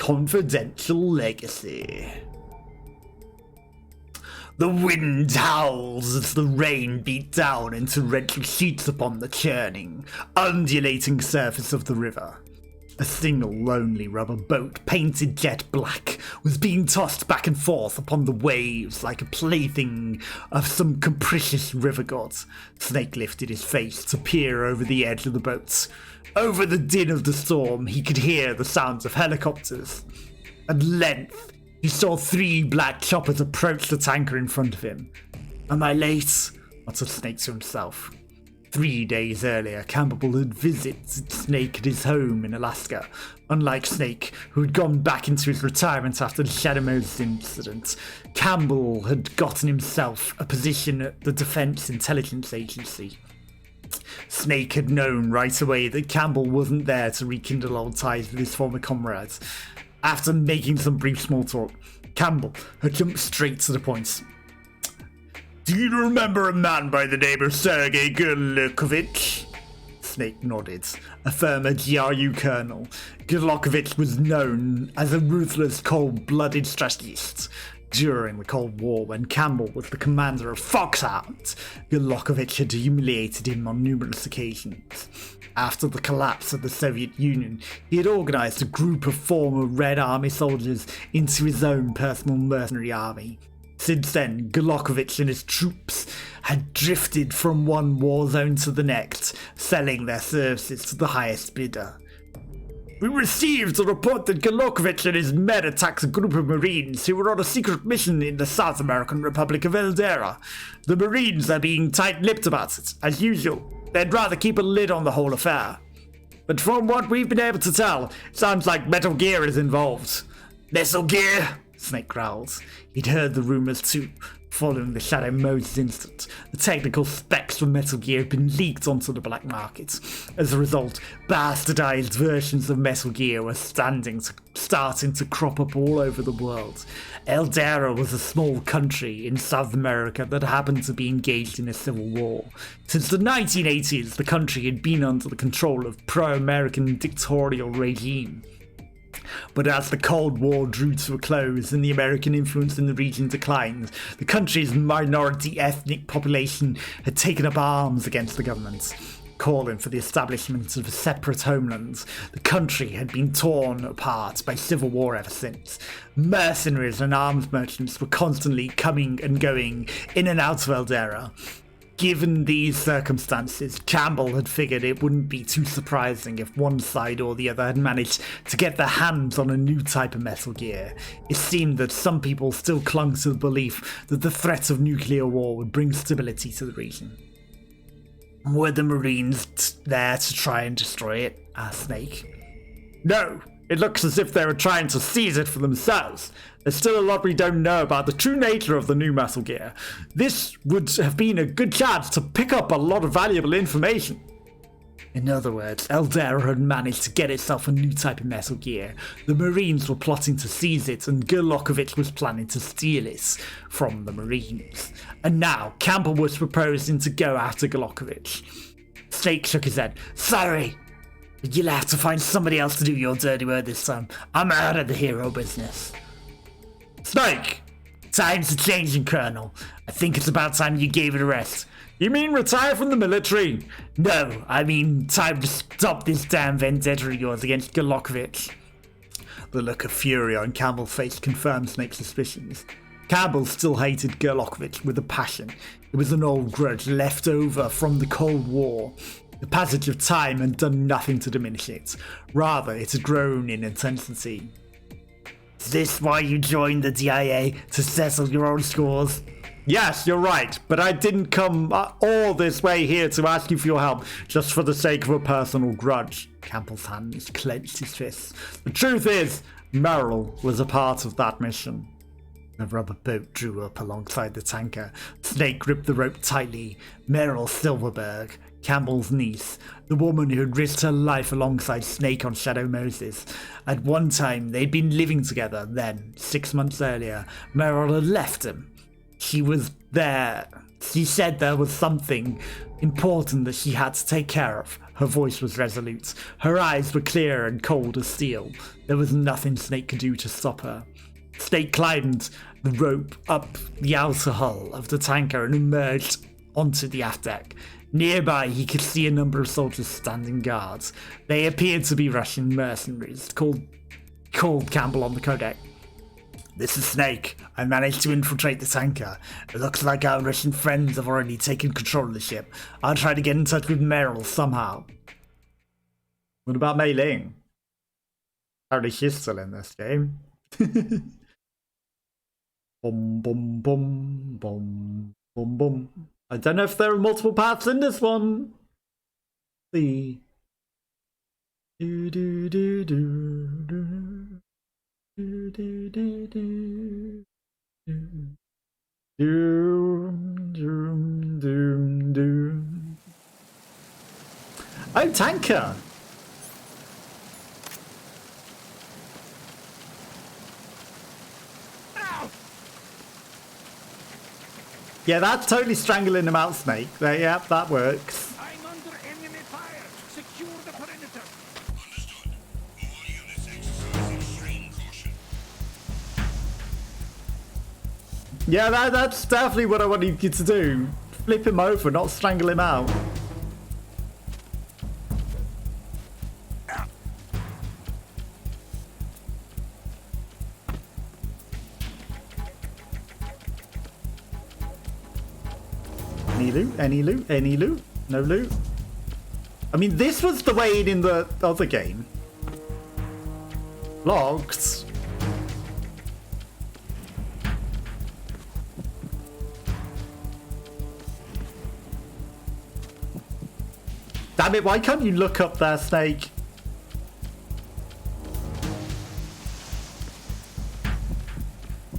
confidential legacy. The wind howls as the rain beat down in torrential sheets upon the churning, undulating surface of the river. A single lonely rubber boat, painted jet black, was being tossed back and forth upon the waves like a plaything of some capricious river god. Snake lifted his face to peer over the edge of the boat. Over the din of the storm, he could hear the sounds of helicopters. At length, he saw 3 black choppers approach the tanker in front of him. "Am I late?" muttered Snake to himself. 3 days earlier, Campbell had visited Snake at his home in Alaska. Unlike Snake, who had gone back into his retirement after the Shadow Moses incident, Campbell had gotten himself a position at the Defense Intelligence Agency. Snake had known right away that Campbell wasn't there to rekindle old ties with his former comrades. After making some brief small talk, Campbell had jumped straight to the point. "Do you remember a man by the name of Sergei Gerlakovich?" Snake nodded. A former GRU colonel, Gerlakovich was known as a ruthless, cold-blooded strategist. During the Cold War, when Campbell was the commander of Foxhound, Gerlakovich had humiliated him on numerous occasions. After the collapse of the Soviet Union, he had organized a group of former Red Army soldiers into his own personal mercenary army. Since then, Gerlakovich and his troops had drifted from one war zone to the next, selling their services to the highest bidder. "We received a report that Gerlakovich and his men attacked a group of Marines who were on a secret mission in the South American Republic of Eldera. The Marines are being tight-lipped about it, as usual. They'd rather keep a lid on the whole affair. But from what we've been able to tell, it sounds like Metal Gear is involved." "Metal Gear?" Snake growled. He'd heard the rumors too. Following the Shadow Moses incident, the technical specs for Metal Gear had been leaked onto the black market. As a result, bastardized versions of Metal Gear were starting to crop up all over the world. Eldera was a small country in South America that happened to be engaged in a civil war. Since the 1980s, the country had been under the control of pro-American dictatorial regime. But as the Cold War drew to a close and the American influence in the region declined, the country's minority ethnic population had taken up arms against the government, calling for the establishment of a separate homeland. The country had been torn apart by civil war ever since. Mercenaries and arms merchants were constantly coming and going in and out of Eldera. Given these circumstances, Campbell had figured it wouldn't be too surprising if one side or the other had managed to get their hands on a new type of Metal Gear. It seemed that some people still clung to the belief that the threat of nuclear war would bring stability to the region. "Were the Marines there to try and destroy it?" asked Snake. "No, it looks as if they were trying to seize it for themselves. There's still a lot we don't know about the true nature of the new Metal Gear. This would have been a good chance to pick up a lot of valuable information." In other words, Eldera had managed to get itself a new type of Metal Gear. The Marines were plotting to seize it, and Gerlakovich was planning to steal it from the Marines. And now, Campbell was proposing to go after Gerlakovich. Snake shook his head. "Sorry, but you'll have to find somebody else to do your dirty work this time. I'm out of the hero business." "Snake! Times are changing, Colonel. I think it's about time you gave it a rest." "You mean retire from the military?" "No, I mean time to stop this damn vendetta of yours against Gerlakovich." The look of fury on Campbell's face confirmed Snake's suspicions. Campbell still hated Gerlakovich with a passion. It was an old grudge left over from the Cold War. The passage of time had done nothing to diminish it. Rather, it had grown in intensity. "Is this why you joined the DIA, to settle your own scores?" "Yes, you're right, but I didn't come all this way here to ask you for your help just for the sake of a personal grudge." Campbell's hands clenched his fists. "The truth is, Merrill was a part of that mission." The rubber boat drew up alongside the tanker. Snake gripped the rope tightly. Merrill Silverberg, Campbell's niece, the woman who had risked her life alongside Snake on Shadow Moses. At one time, they'd been living together. Then, 6 months earlier, Merrill had left him. She was there. She said there was something important that she had to take care of. Her voice was resolute. Her eyes were clear and cold as steel. There was nothing Snake could do to stop her. Snake climbed the rope up the outer hull of the tanker and emerged onto the aft deck. Nearby, he could see a number of soldiers standing guard. They appeared to be Russian mercenaries, called Campbell on the codeck. "This is Snake. I managed to infiltrate the tanker. It looks like our Russian friends have already taken control of the ship. I'll try to get in touch with Meryl somehow." What about Mei Ling? Apparently she's still in this game. Boom, boom, boom, boom, boom, boom. I don't know if there are multiple paths in this one. Let's see. Do, do, do, do, do. Do, do, do, do. Doom, doom, doom, doom. Oh, tanker! Ow. Yeah, that's totally strangling him out, Snake. There, yeah, that works. I'm under enemy fire. Secure the perimeter. Understood. All units exercise extreme caution. Yeah, that's definitely what I wanted you to do. Flip him over, not strangle him out. Any loot? Any loot? Any loot? No loot? I mean, this was the way in the other game. Locked. Damn it, why can't you look up there, Snake?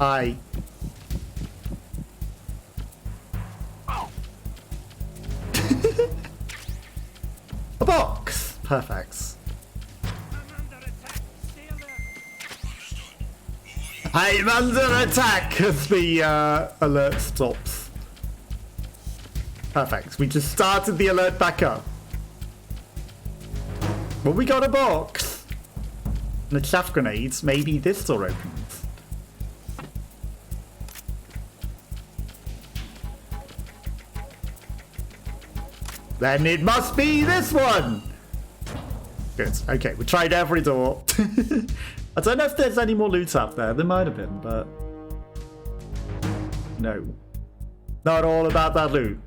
Hi. A box! Perfect. I'm under attack as the alert stops. Perfect. We just started the alert back up. Well, we got a box. And the chaff grenades. Maybe this door opens. Then it must be this one. Good. Okay, we tried every door. I don't know if there's any more loot up there. There might have been, but no. Not all about that loot.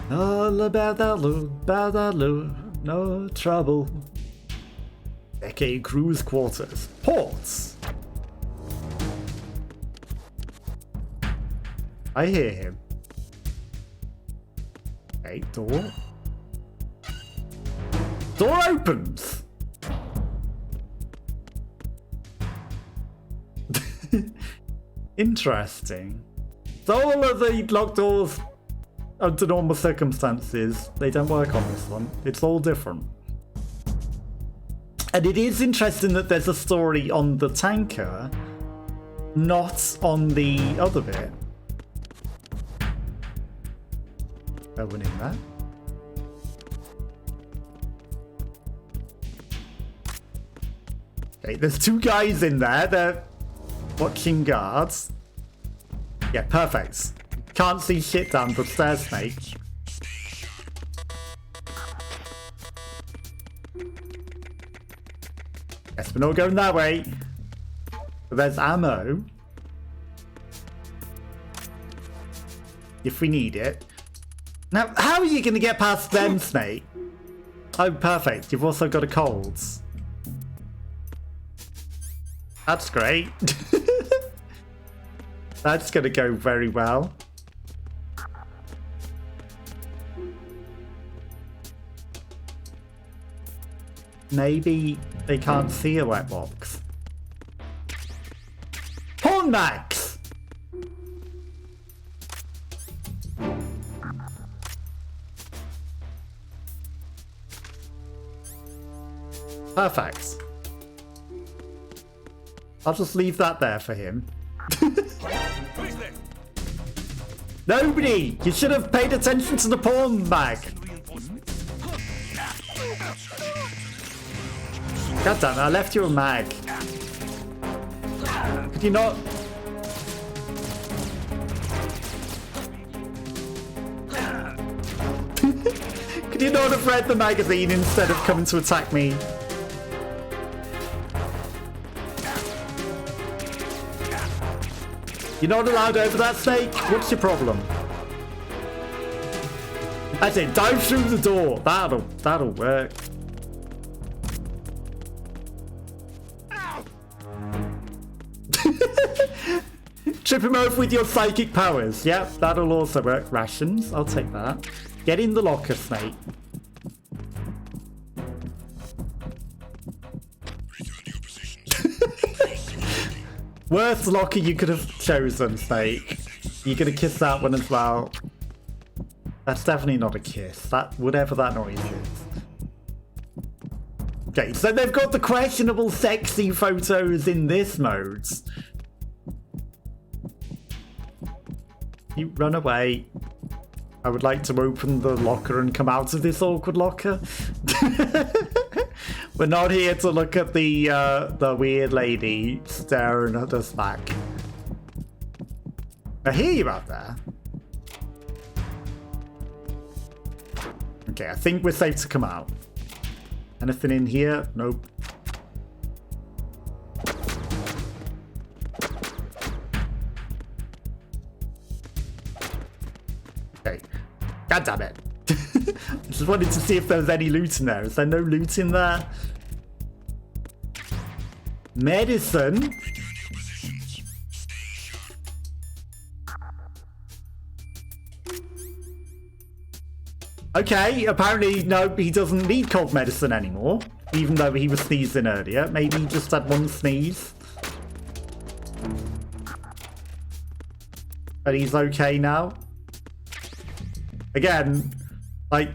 All about that loot, no trouble. Decade cruise quarters. Ports. I hear him. Okay, door. Door opens. Interesting. So all of the locked doors under normal circumstances, they don't work on this one. It's all different. And it is interesting that there's a story on the tanker, not on the other bit. No one in there. Okay, there's two guys in there. They're watching guards. Yeah, perfect. Can't see shit down the stairs, Snake. Yes, we're not going that way. But there's ammo. If we need it. Now, how are you going to get past them, Snake? Oh, perfect. You've also got a cold. That's great. That's going to go very well. Maybe they can't see a wet box. Porn Max! Perfect. I'll just leave that there for him. Nobody! You should have paid attention to the porn bag. God damn it, I left you a mag. Could you not? Could you not have read the magazine instead of coming to attack me? You're not allowed over that, Snake? What's your problem? I said dive through the door. That'll work. Trip him over with your psychic powers. Yep, that'll also work. Rations, I'll take that. Get in the locker, Snake. Return to your positions. Worst locker you could have chosen, Snake. You're gonna kiss that one as well. That's definitely not a kiss. That, whatever that noise is. Okay, so they've got the questionable sexy photos in this mode. You run away. I would like to open the locker and come out of this awkward locker. We're not here to look at the weird lady staring at us back. I hear you out there. Okay, I think we're safe to come out. Anything in here? Nope. Okay. God damn it. Just wanted to see if there was any loot in there. Is there no loot in there? Medicine? Return to your positions. Stay sharp. Okay, apparently, no, he doesn't need cold medicine anymore. Even though he was sneezing earlier. Maybe he just had one sneeze. But he's okay now. Again, like,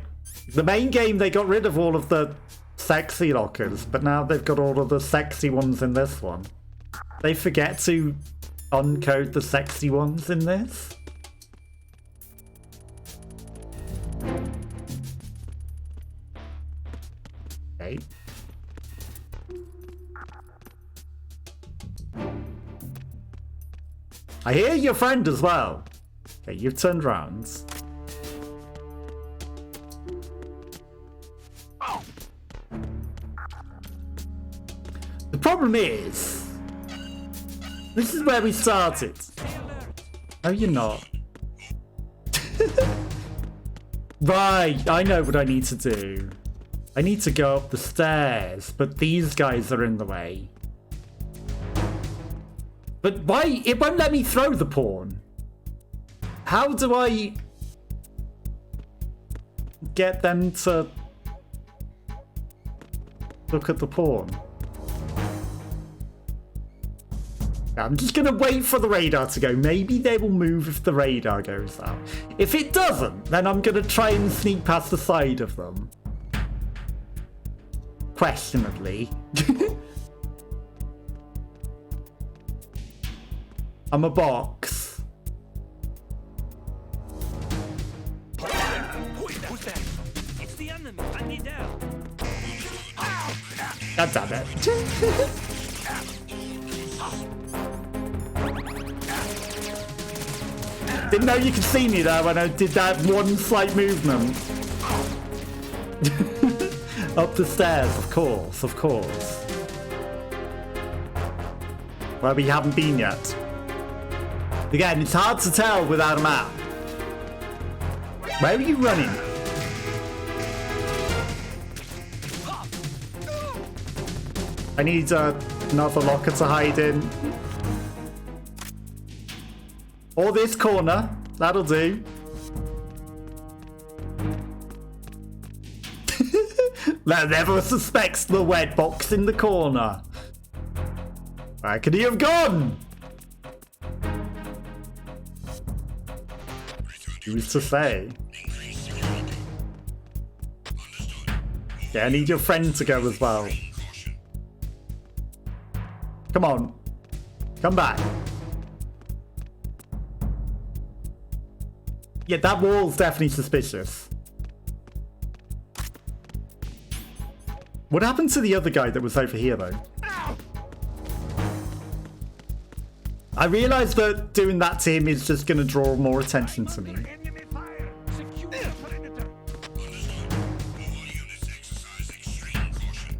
the main game, they got rid of all of the sexy lockers, but now they've got all of the sexy ones in this one. They forget to uncode the sexy ones in this. Okay. I hear your friend as well. Okay, you've turned round. The problem is, this is where we started. No, you're not. Right, I know what I need to do. I need to go up the stairs, but these guys are in the way. But why? It won't let me throw the pawn. How do I get them to look at the pawn? I'm just gonna wait for the radar to go. Maybe they will move if the radar goes out. If it doesn't, then I'm gonna try and sneak past the side of them. Questionably. I'm a box. Who's that? It's the enemy. I need help. God damn it. Didn't know you could see me there when I did that one slight movement. Up the stairs, of course, of course. Where we haven't been yet. Again, it's hard to tell without a map. Where are you running? I need another locker to hide in. Or this corner. That'll do. That never suspects the wet box in the corner. Where could he have gone? Who's to say? Increase security. Understood. Yeah, I need your friend to go as well. Caution. Come on. Come back. Yeah, that wall's definitely suspicious. What happened to the other guy that was over here, though? I realise that doing that to him is just going to draw more attention to me. Enemy fire! Secure the perimeter! Understood. All units exercise extreme caution.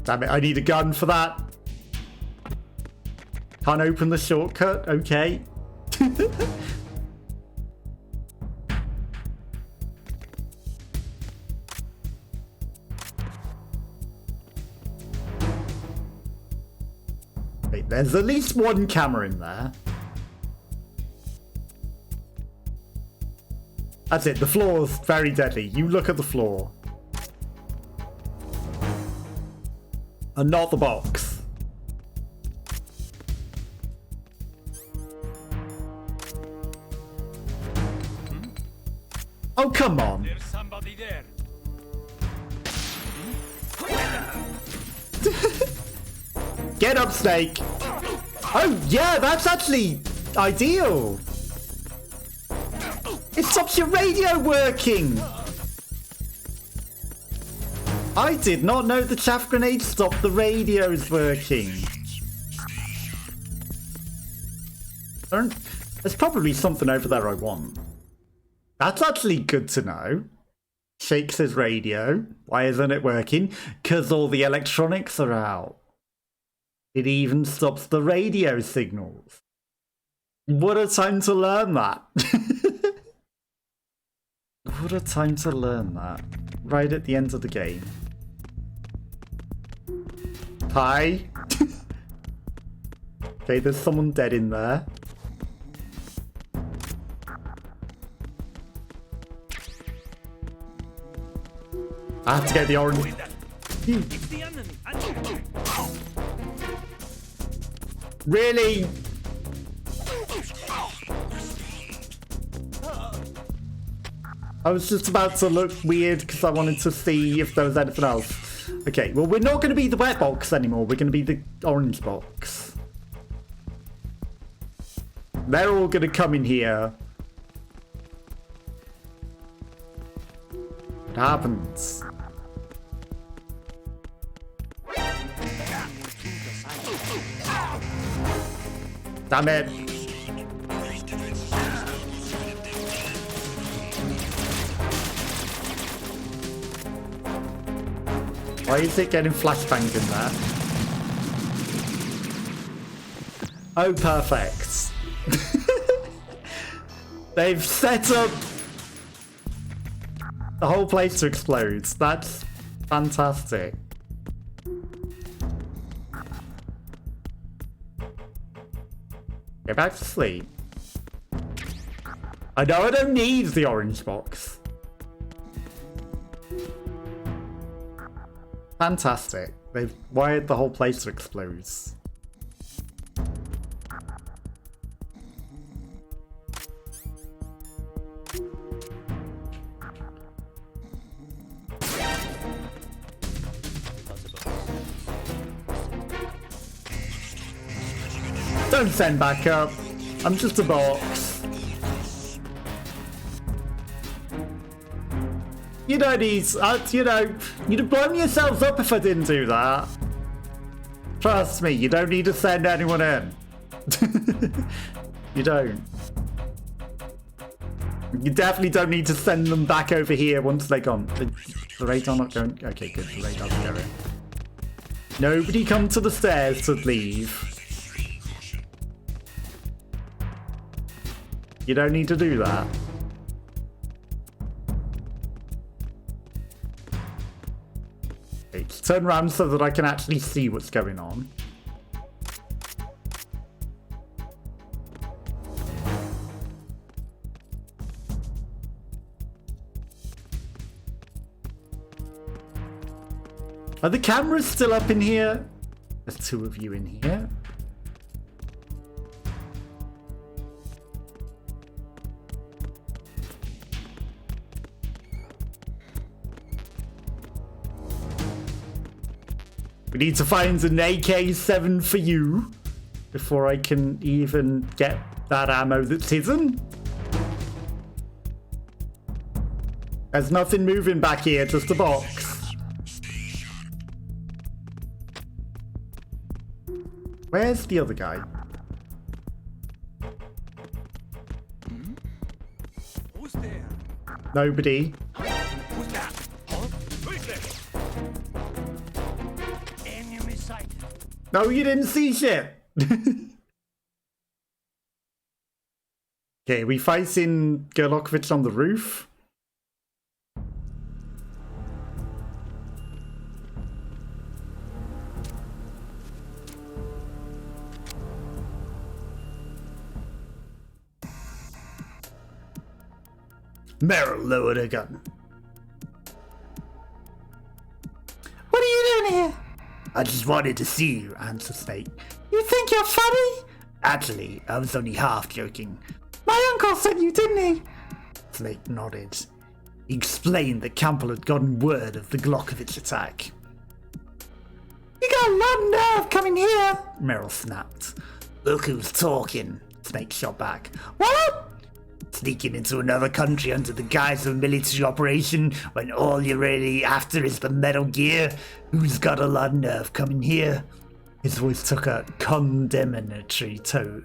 Damn it, I need a gun for that. Can't open the shortcut? Okay. Wait, there's at least one camera in there. That's it, the floor's very deadly. You look at the floor. And not the box. Oh, come on. There's somebody there. Get up, Snake. Oh, yeah, that's actually ideal. It stops your radio working. I did not know the chaff grenade stopped the radios working. There's probably something over there I want. That's actually good to know. Shakes his radio. Why isn't it working? Because all the electronics are out. It even stops the radio signals. What a time to learn that. What a time to learn that. Right at the end of the game. Hi. Okay, there's someone dead in there. I have to get the orange. It's the enemy. Really? I was just about to look weird because I wanted to see if there was anything else. Okay, well, we're not going to be the wet box anymore. We're going to be the orange box. They're all going to come in here. What happens? Damn it. Why is it getting flashbanged in there? Oh, perfect. They've set up the whole place to explode. That's fantastic. Go back to sleep. I know I don't need the orange box. Fantastic. They've wired the whole place to explode. Don't send back up. I'm just a box. You don't need, you'd blow yourselves up if I didn't do that. Trust me, you don't need to send anyone in. You don't. You definitely don't need to send them back over here once they're gone. The radar not going? Okay, good. The radar's going. Nobody come to the stairs to leave. You don't need to do that. Okay, turn around so that I can actually see what's going on. Are the cameras still up in here? There's two of you in here. We need to find an AK-7 for you before I can even get that ammo that's hidden. There's nothing moving back here, just a box. Where's the other guy? Who's there? Nobody. Who's that? Huh? Who's there? Enemy sighted. No, you didn't see shit. Okay, we fighting Gerlokovich on the roof. Meryl lowered her gun. What are you doing here? I just wanted to see you, answered Snake. You think you're funny? Actually, I was only half joking. My uncle sent you, didn't he? Snake nodded. He explained that Campbell had gotten word of the Glockovich attack. You got a lot of nerve coming here, Meryl snapped. Look who's talking, Snake shot back. What? Sneaking into another country under the guise of a military operation when all you're really after is the Metal Gear? Who's got a lot of nerve coming here? His voice took a condemnatory tone.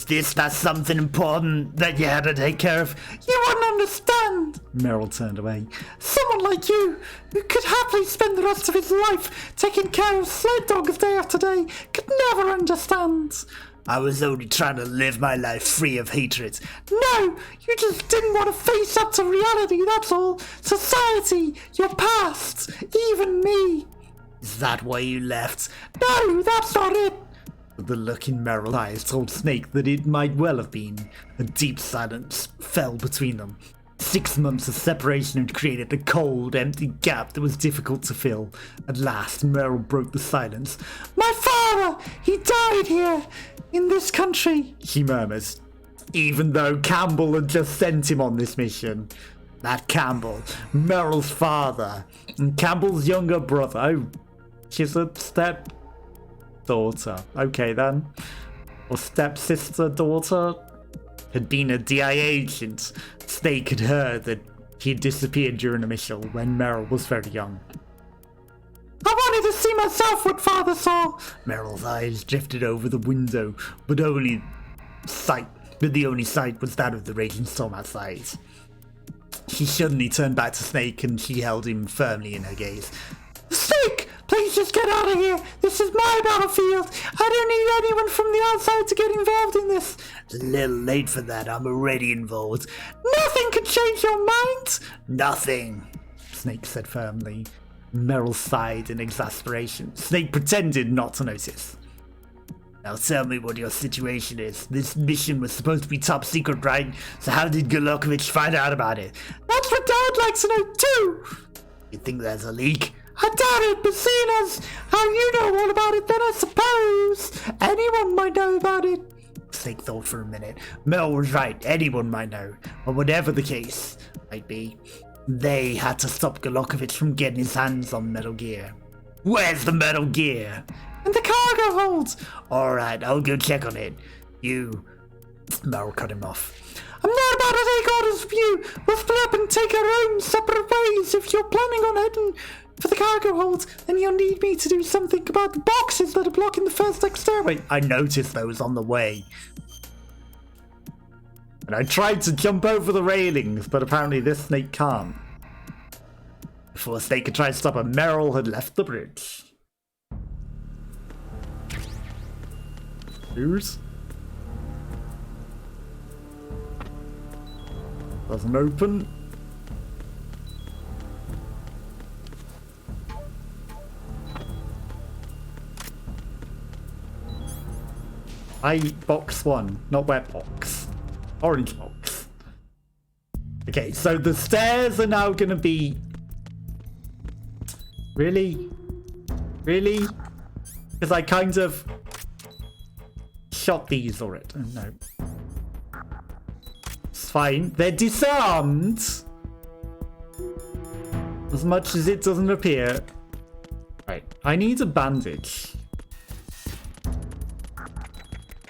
Is that something important that you had to take care of? You wouldn't understand! Meryl turned away. Someone like you, who could happily spend the rest of his life taking care of sled dogs day after day, could never understand. I was only trying to live my life free of hatred. No, you just didn't want to face up to reality, that's all. Society, your past, even me. Is that why you left? No, that's not it. The look in Meryl's eyes told Snake that it might well have been. A deep silence fell between them. 6 months of separation had created a cold, empty gap that was difficult to fill. At last, Meryl broke the silence. My father! He died here! In this country! She murmured. Even though Campbell had just sent him on this mission. That Campbell, Meryl's father, and Campbell's younger brother. Oh, she's a step daughter. Okay then. Or stepsister daughter. Had been a DIA agent. Snake had heard that he had disappeared during a mission when Meryl was very young. I wanted to see myself what father saw. Meryl's eyes drifted over the window, but the only sight was that of the raging storm outside. She suddenly turned back to Snake and she held him firmly in her gaze. Snake! Please just get out of here! This is my battlefield! I don't need anyone from the outside to get involved in this! It's a little late for that, I'm already involved. Nothing can change your mind! Nothing, Snake said firmly. Meryl sighed in exasperation. Snake pretended not to notice. Now tell me what your situation is. This mission was supposed to be top secret, right? So how did Gerlokovich find out about it? That's what Dad likes to know too! You think there's a leak? I doubt it, but seeing as how you know all about it, then I suppose anyone might know about it. Snake thought for a minute. Mel was right, anyone might know. But whatever the case might be, they had to stop Gerlokovich from getting his hands on Metal Gear. Where's the Metal Gear? In the cargo hold. Alright, I'll go check on it. You... Mel cut him off. I'm not about to take orders from you. We'll split up and take our own separate ways. If you're planning on heading for the cargo hold, then you'll need me to do something about the boxes that are blocking the first deck stairway. I noticed those on the way. And I tried to jump over the railings, but apparently this snake can't. Before Snake could try to stop her, Meryl had left the bridge. Who's? Doesn't open. Box 1, not wet box. Orange box. Okay, so the stairs are now gonna be... Really? Really? Because I kind of shot these already. Oh, no. It's fine. They're disarmed. As much as it doesn't appear. Right. I need a bandage.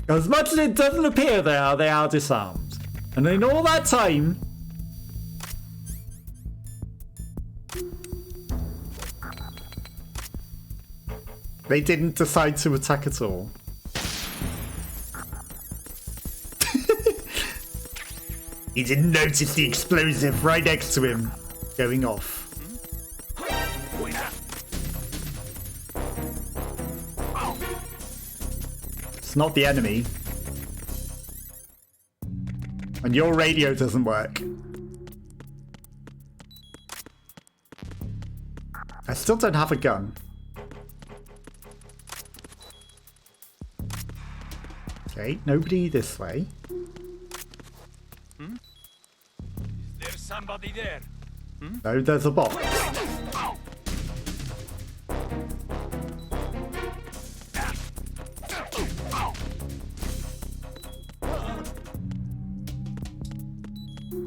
As much as it doesn't appear they are disarmed. And in all that time, they didn't decide to attack at all. He didn't notice the explosive right next to him going off. It's not the enemy. And your radio doesn't work. I still don't have a gun. Okay, nobody this way. There's somebody there. No, there's a box.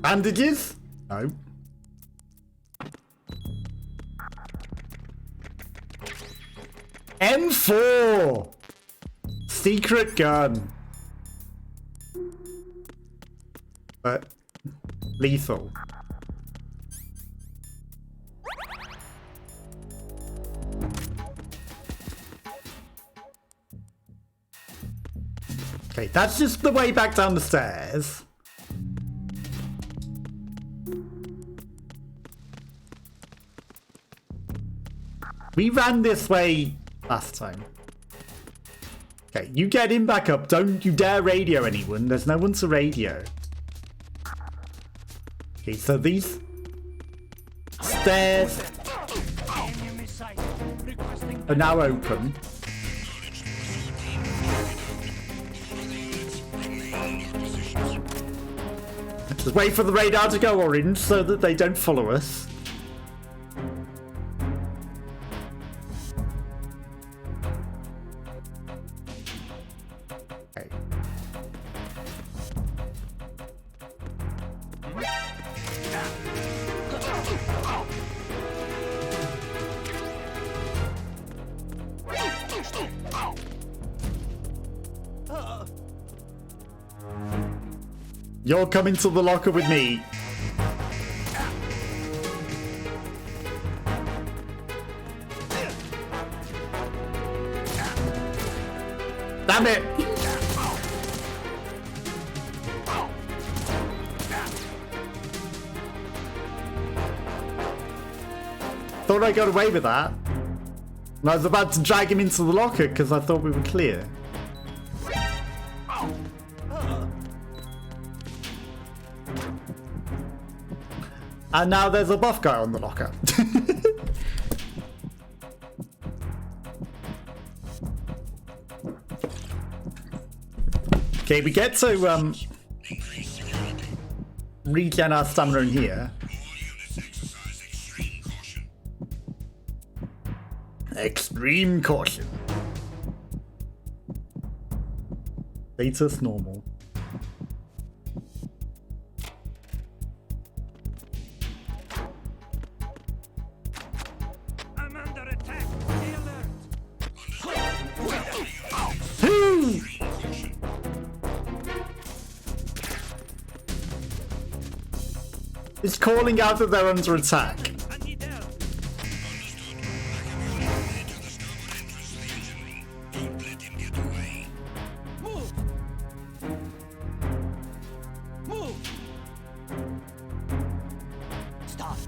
Bandages? No. M4! Secret gun. But lethal. Okay, that's just the way back down the stairs. We ran this way last time. Okay, you get him back up. Don't you dare radio anyone. There's no one to radio. Okay, so these stairs Enemy sighted. Requesting are now open. Just wait for the radar to go orange so that they don't follow us. Okay. You're coming to the locker with me. Damn it! Thought I got away with that. And I was about to drag him into the locker because I thought we were clear. And now there's a buff guy on the locker. Okay, we get to regen our stamina in here. All units exercise extreme caution. Extreme caution. Status normal. I'm under attack. Be alert. Whoo! It's calling out that they're under attack. I need help. Head to the starboard entrance to the engine room. Don't let him get away. Move. Move. Stop.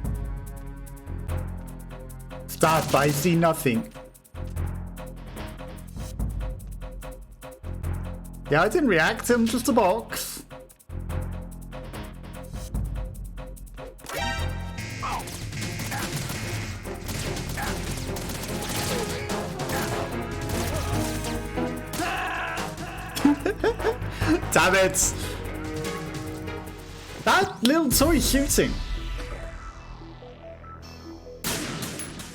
Stop, I see nothing. Yeah, I didn't react, I'm just a box. Damn it! That little toy shooting.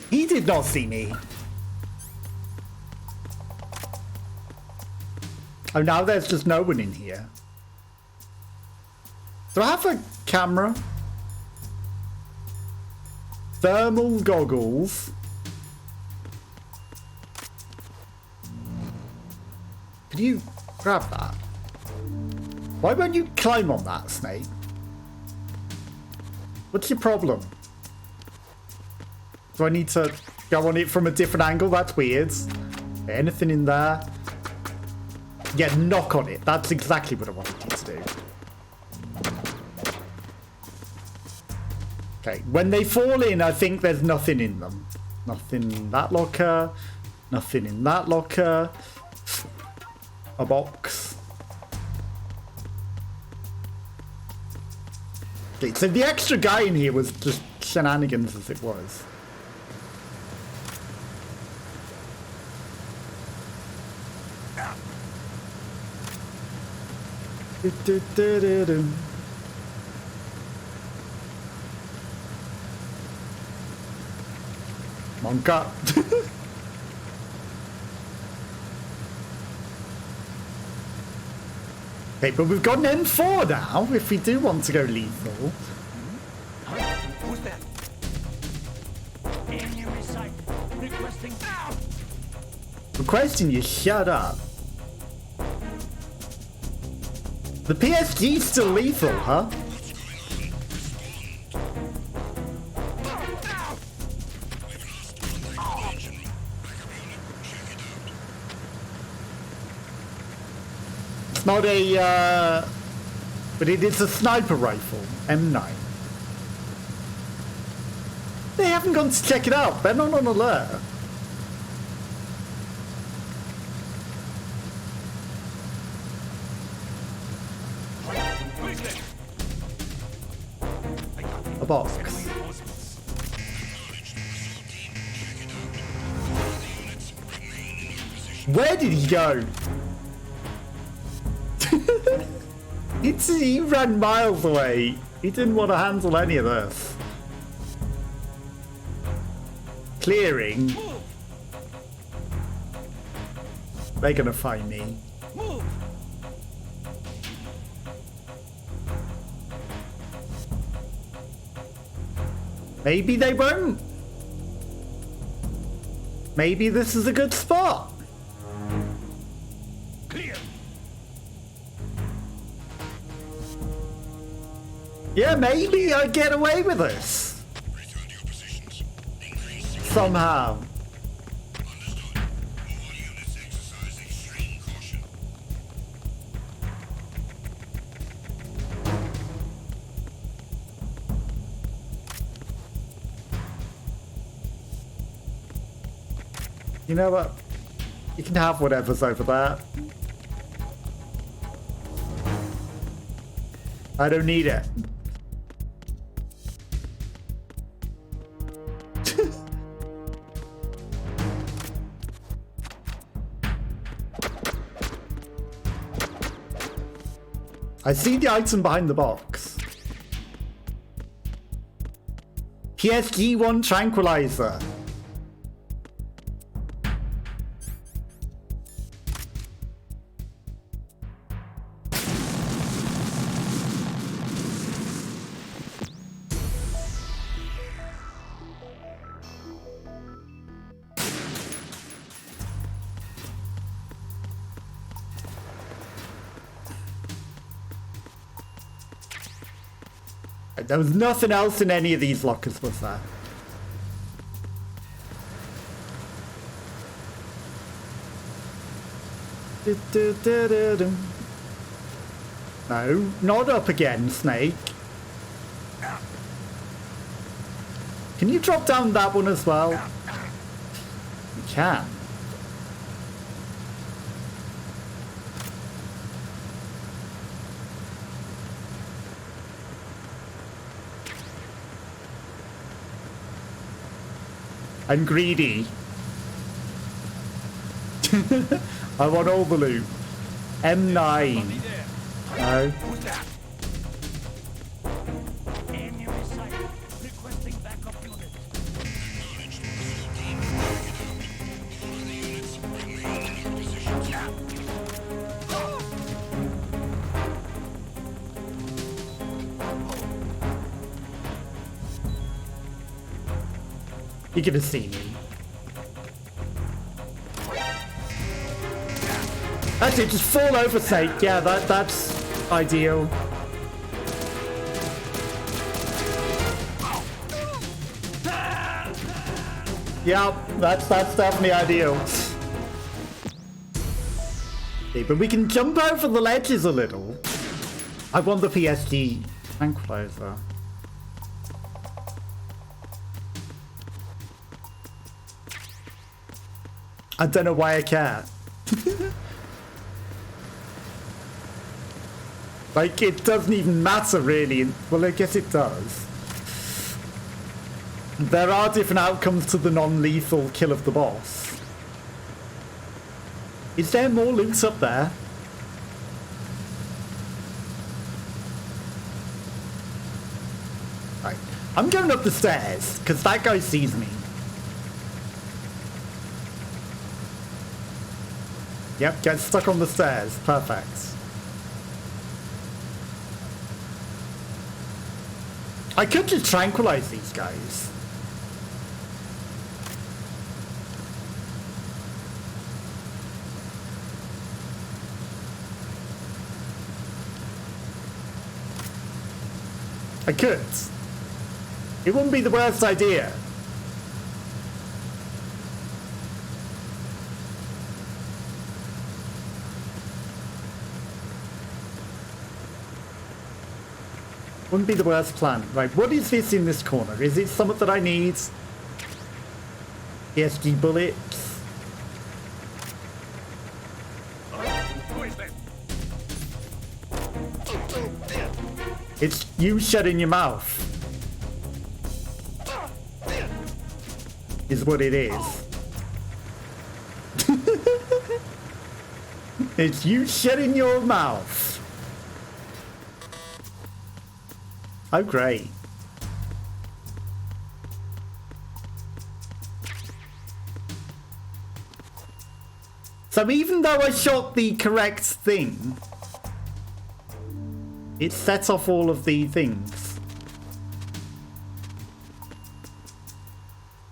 He did not see me. Oh, now there's just no one in here. Do I have a camera? Thermal goggles. Could you grab that? Why won't you climb on that, Snake? What's your problem? Do I need to go on it from a different angle? That's weird. Anything in there? Yeah, knock on it. That's exactly what I wanted you to do. Okay, when they fall in, I think there's nothing in them. Nothing in that locker. Nothing in that locker. A box. Okay, so the extra guy in here was just shenanigans as it was. Monka. Okay, but we've got an M4 now, if we do want to go lethal. Who's that? Enemy sight. Requesting now. Requesting you shut up. The PSG's still lethal, huh? It's not a, but it is a sniper rifle, M9. They haven't gone to check it out. They're not on alert. A box. Where did he go? He ran miles away. He didn't want to handle any of this. Clearing. They're gonna find me. Move. Maybe they won't. Maybe this is a good spot. Clear. Yeah, maybe I get away with this. Return to your positions. Increase your Somehow. understood. All units exercise extreme caution. You know what? You can have whatever's over there. I don't need it. I see the item behind the box. PSG-1 tranquilizer. There was nothing else in any of these lockers, was there? No, not up again, Snake. Can you drop down that one as well? You can. I'm greedy. I want all the loot. M9. No. Who's that? Enemy sight. Requesting backup unit. You're gonna see me. That's it, just fall over, Snake. Yeah, that's ideal. Yeah, that's definitely ideal. Okay, but we can jump over the ledges a little. I want the PSG tranquilizer. I don't know why I care. Like, it doesn't even matter really. Well, I guess it does. There are different outcomes to the non-lethal kill of the boss. Is there more loot up there? Right. I'm going up the stairs, because that guy sees me. Yep, get stuck on the stairs. Perfect. I could just tranquilize these guys. I could. It wouldn't be the worst idea. Wouldn't be the worst plan. Right, what is this in this corner? Is it something that I need? PSG bullets? It's you shutting your mouth. Is what it is. It's you shutting your mouth. Oh, great. So even though I shot the correct thing, it sets off all of the things.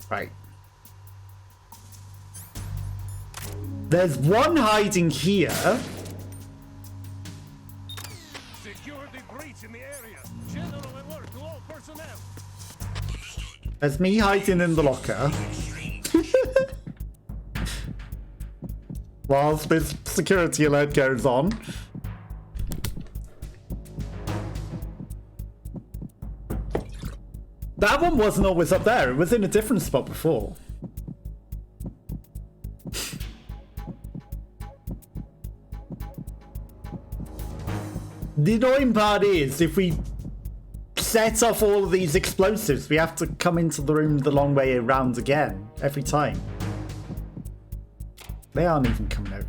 Right. There's one hiding here. Secure the breach in the area. General alert to all personnel. There's me hiding in the locker. Whilst this security alert goes on. That one wasn't always up there. It was in a different spot before. The annoying part is, if we set off all of these explosives, we have to come into the room the long way around again, every time. They aren't even coming out.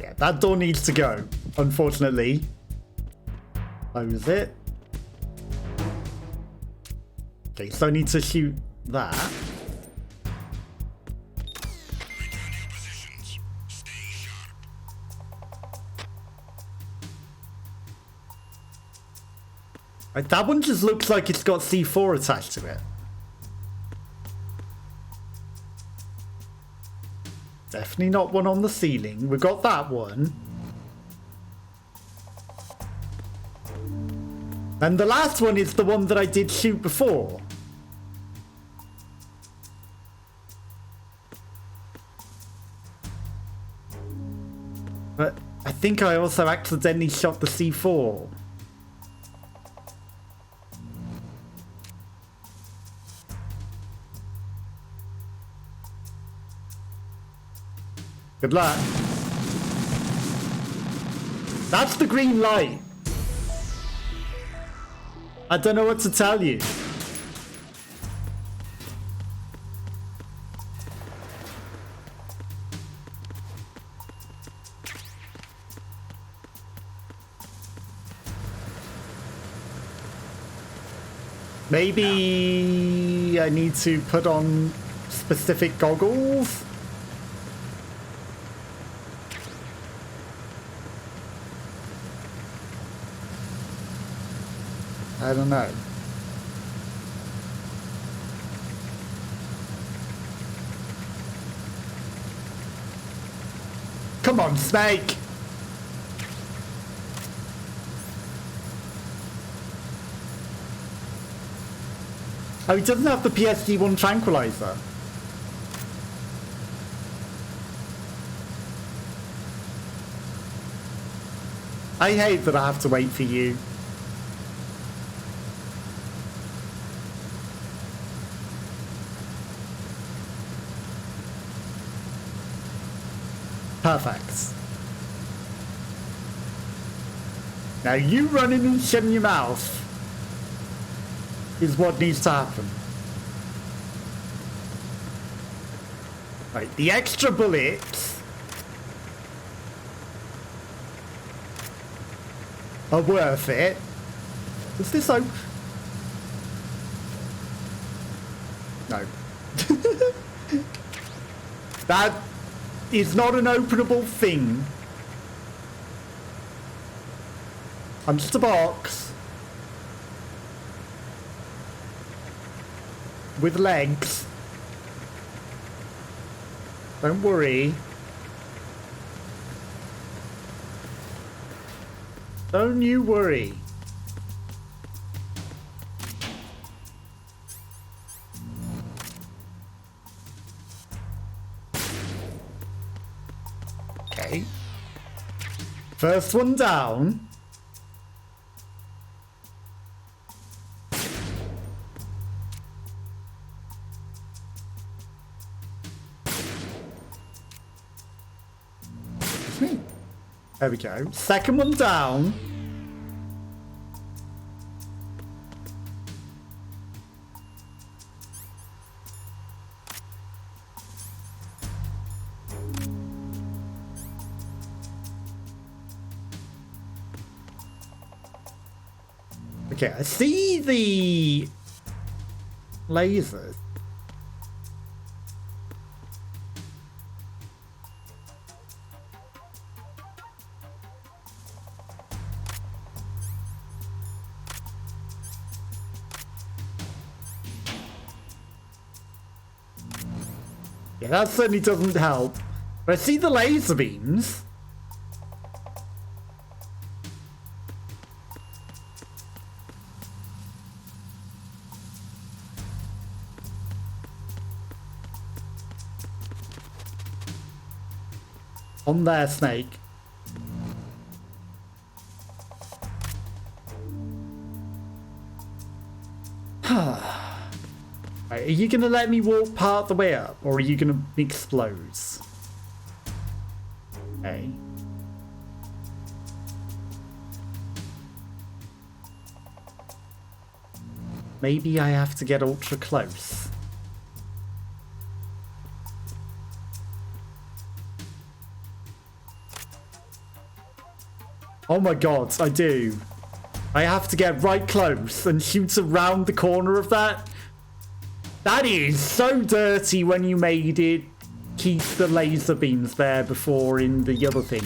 Yeah, that door needs to go, unfortunately. Close it. Okay, so I need to shoot that. Return to your positions. Stay sharp. Right, that one just looks like it's got C4 attached to it. Definitely not one on the ceiling. We've got that one. And the last one is the one that I did shoot before. But I think I also accidentally shot the C4. Good luck. That's the green light. I don't know what to tell you. Maybe I need to put on specific goggles? I don't know. Come on, Snake! Oh, he doesn't have the PSG-1 tranquilizer. I hate that I have to wait for you. Perfect. Now you running and shutting your mouth is what needs to happen. Right, the extra bullets are worth it. Is this open? No. That is not an openable thing. I'm just a box with legs. Don't worry. Don't you worry. Okay. First one down. There we go. Second one down. Okay, I see the lasers. Yeah, that certainly doesn't help. But I see the laser beams. On there, Snake. Right, are you going to let me walk part the way up, or are you going to explode? Okay. Maybe I have to get ultra close. Oh my god, I do. I have to get right close and shoot around the corner of that. That is so dirty when you made it keep the laser beams there before in the other thing.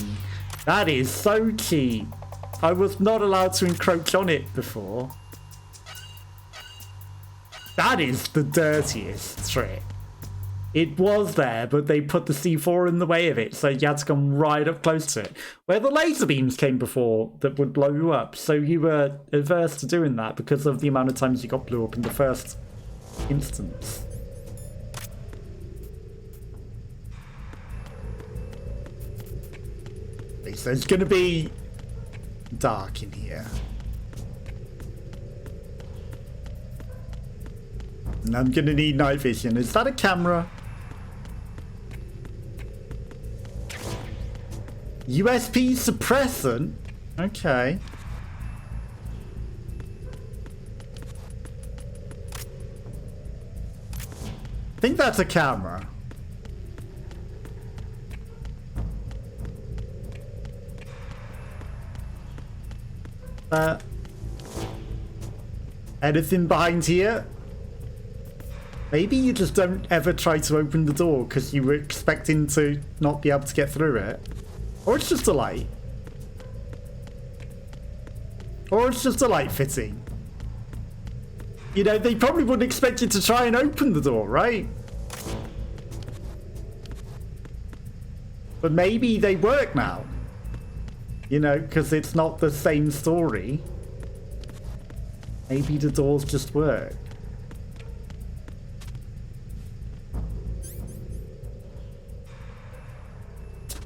That is so cheap. I was not allowed to encroach on it before. That is the dirtiest trick. It was there, but they put the C4 in the way of it, so you had to come right up close to it. Where the laser beams came before that would blow you up, so you were averse to doing that because of the amount of times you got blew up in the first instance. So it's going to be dark in here. And I'm going to need night vision. Is that a camera? USP suppressant? Okay. I think that's a camera. Anything behind here? Maybe you just don't ever try to open the door because you were expecting to not be able to get through it. Or it's just a light. Or it's just a light fitting. You know, they probably wouldn't expect you to try and open the door, right? But maybe they work now. You know, because it's not the same story. Maybe the doors just work.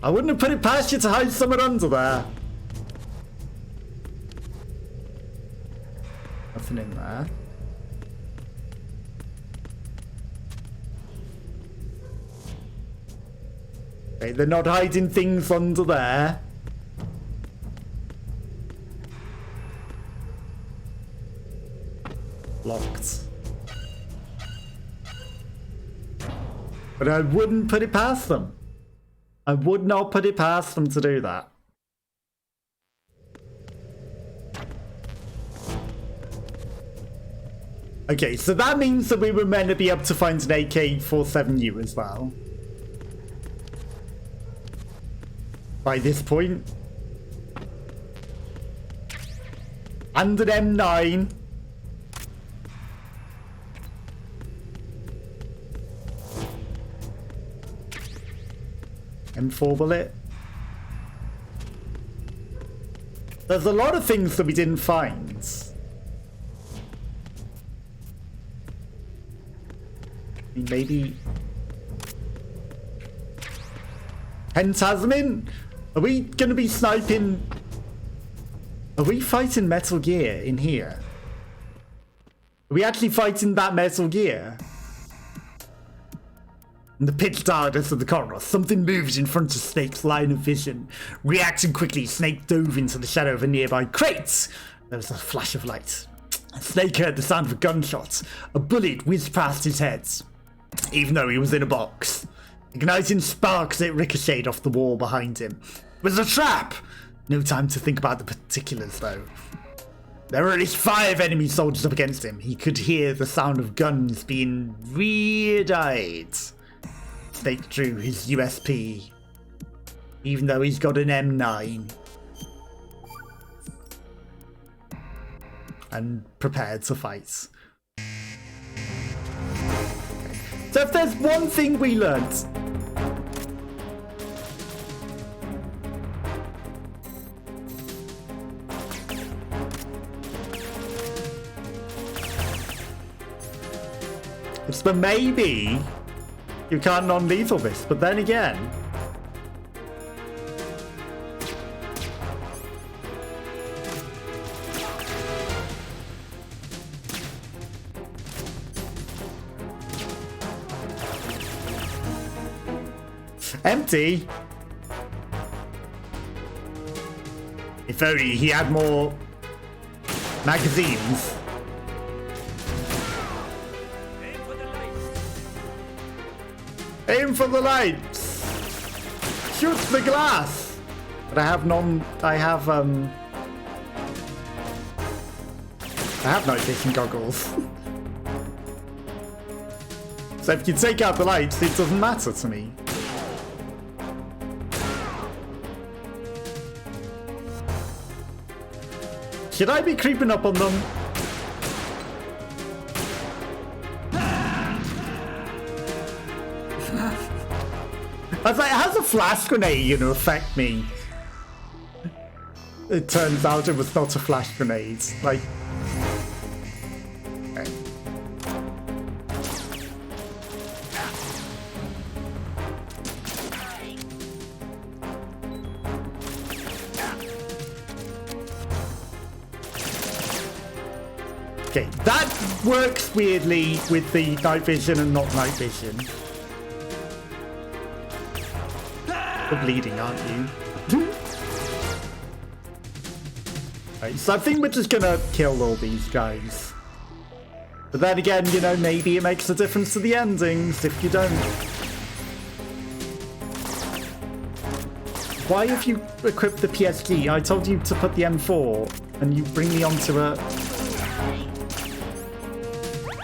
I wouldn't have put it past you to hide someone under there. Nothing in there. Okay, they're not hiding things under there. Locked. But I wouldn't put it past them. I would not put it past them to do that. Okay, so that means that we were meant to be able to find an AK-47U as well. By this point. And an M9. M4 bullet. There's a lot of things that we didn't find. I mean, maybe... Pentasmin? Are we going to be sniping... Are we fighting Metal Gear in here? Are we actually fighting that Metal Gear? In the pitch darkness of the corridor, something moved in front of Snake's line of vision. Reacting quickly, Snake dove into the shadow of a nearby crate. There was a flash of light. Snake heard the sound of a gunshot. A bullet whizzed past his head, even though he was in a box. Igniting sparks, it ricocheted off the wall behind him. It was a trap! No time to think about the particulars, though. There were at least 5 enemy soldiers up against him. He could hear the sound of guns being weird-eyed. Snake drew his USP, even though he's got an M9. And prepared to fight. So if there's one thing we learnt... It's the maybe you can't non-lethal this, but then again... Empty? If only he had more magazines. Aim for the lights! Shoot the glass! But I have night vision goggles. So if you take out the lights, it doesn't matter to me. Should I be creeping up on them? I was like, how's a flash grenade going to affect me? It turns out it was not a flash grenade. Like... Okay. Okay, that works weirdly with the night vision and not night vision. You're bleeding, aren't you? Right, so I think we're just gonna kill all these guys. But then again, you know, maybe it makes a difference to the endings if you don't. Why have you equipped the PSG? I told you to put the M4 and you bring me onto a...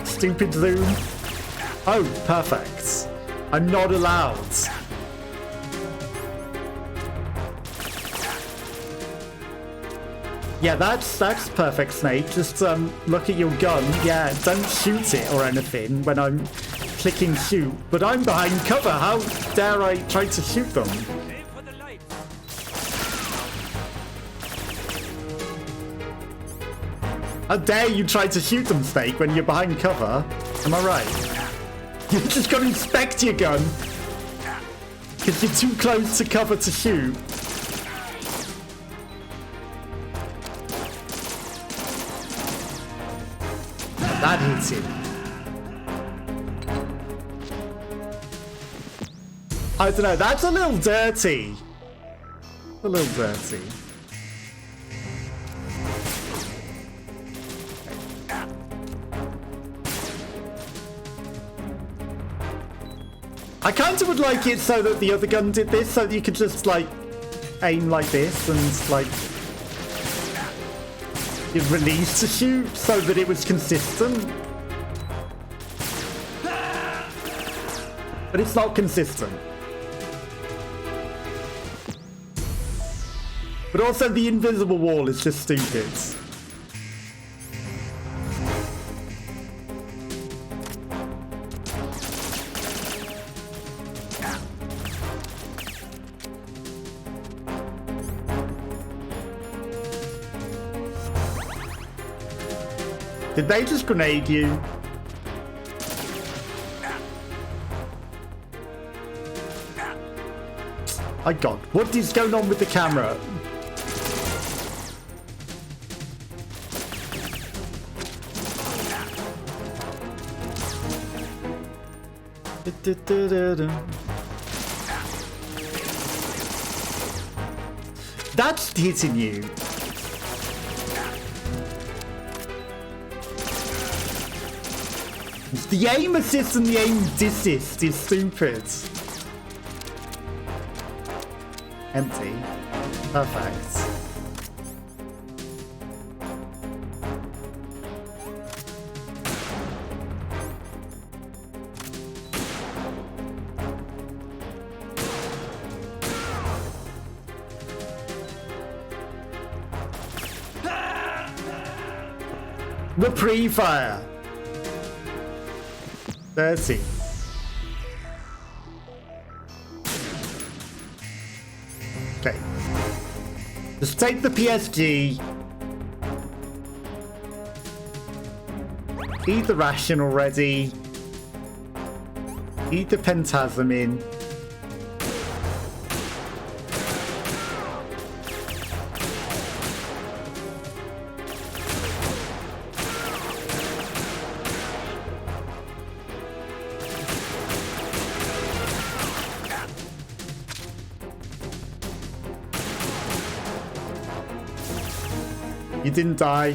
Stupid zoom. Oh, perfect. I'm not allowed. Yeah, that's perfect, Snake. Just look at your gun. Yeah, don't shoot it or anything when I'm clicking shoot. But I'm behind cover. How dare I try to shoot them? Aim for the light. How dare you try to shoot them, Snake, when you're behind cover? Am I right? You've just got to inspect your gun. Because you're too close to cover to shoot. That hits him. I don't know, that's a little dirty. A little dirty. I kind of would like it so that the other gun did this, so that you could just, like, aim like this and, like, it released to shoot so that it was consistent. But it's not consistent. But also the invisible wall is just stupid. Did they just grenade you? My god, what is going on with the camera? That's hitting you. The aim assist and the aim desist is stupid. Empty. Perfect. The pre-fire. 30. Okay. Just take the PSG. Eat the ration already. Eat the pentasamin. You didn't die.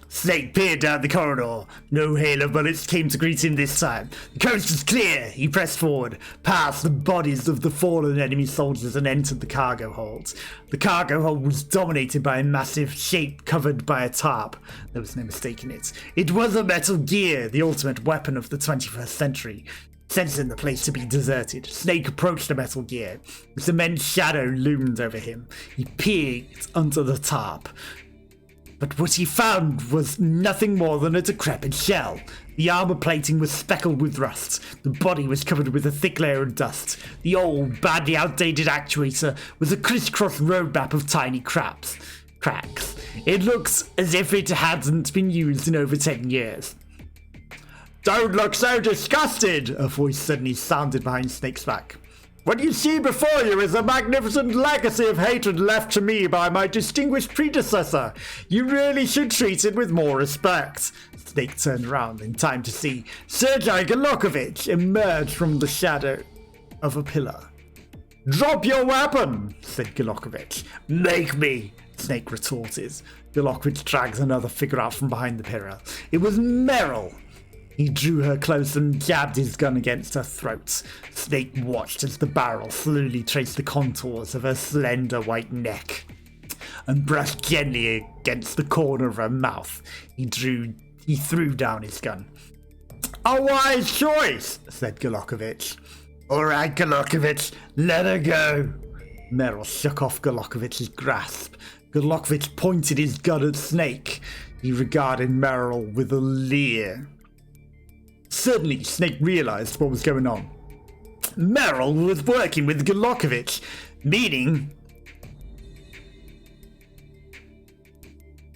Snake peered down the corridor. No hail of bullets came to greet him this time. The coast is clear. He pressed forward, past the bodies of the fallen enemy soldiers and entered the cargo hold. The cargo hold was dominated by a massive shape covered by a tarp. There was no mistaking it. It was a Metal Gear, the ultimate weapon of the 21st century. Sensing the place to be deserted, Snake approached the Metal Gear. Its immense shadow loomed over him. He peered under the tarp. But what he found was nothing more than a decrepit shell. The armor plating was speckled with rust. The body was covered with a thick layer of dust. The old, badly outdated actuator was a crisscross roadmap of tiny cracks. It looks as if it hadn't been used in over 10 years. Don't look so disgusted, a voice suddenly sounded behind Snake's back. What you see before you is a magnificent legacy of hatred left to me by my distinguished predecessor. You really should treat it with more respect. Snake turned around in time to see Sergei Golokovich emerge from the shadow of a pillar. Drop your weapon, said Golokovich. Make me, Snake retorted. Golokovich dragged another figure out from behind the pillar. It was Meryl. He drew her close and jabbed his gun against her throat. Snake watched as the barrel slowly traced the contours of her slender white neck. and brushed gently against the corner of her mouth. He threw down his gun. "A wise choice," said Golokovich. "All right, Golokovich, let her go." Merrill shook off Golokovich's grasp. Golokovich pointed his gun at Snake. He regarded Merrill with a leer. Suddenly, Snake realized what was going on. Merrill was working with Golokovich, meaning...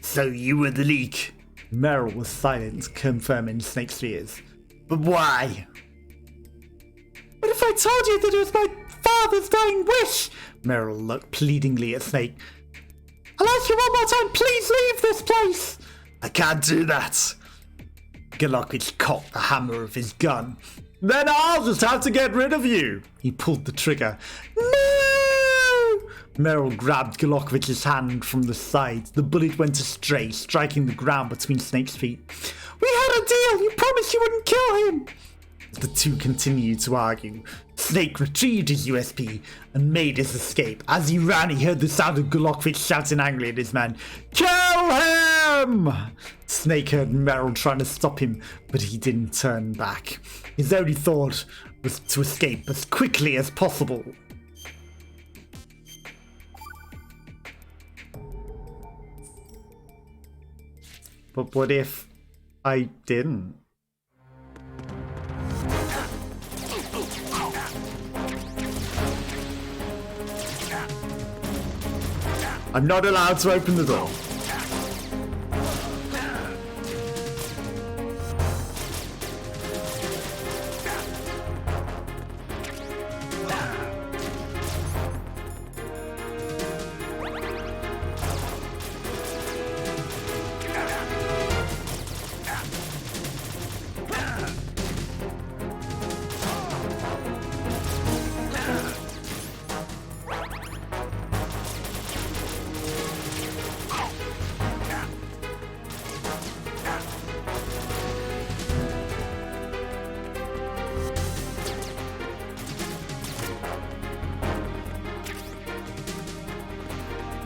"So you were the leak?" Merrill was silent, confirming Snake's fears. "But why?" "What if I told you that it was my father's dying wish?" Merrill looked pleadingly at Snake. "I'll ask you one more time, please leave this place!" "I can't do that." Golokovich cocked the hammer of his gun. "Then I'll just have to get rid of you." He pulled the trigger. "No!" Merrill grabbed Golokovich's hand from the side. The bullet went astray, striking the ground between Snake's feet. "We had a deal! You promised you wouldn't kill him!" The two continued to argue. Snake retrieved his USP and made his escape. As he ran, he heard the sound of Golokovich shouting angrily at his men. "Kill him!" Snake heard Merrill trying to stop him, but he didn't turn back. His only thought was to escape as quickly as possible. But what if I didn't? I'm not allowed to open the door.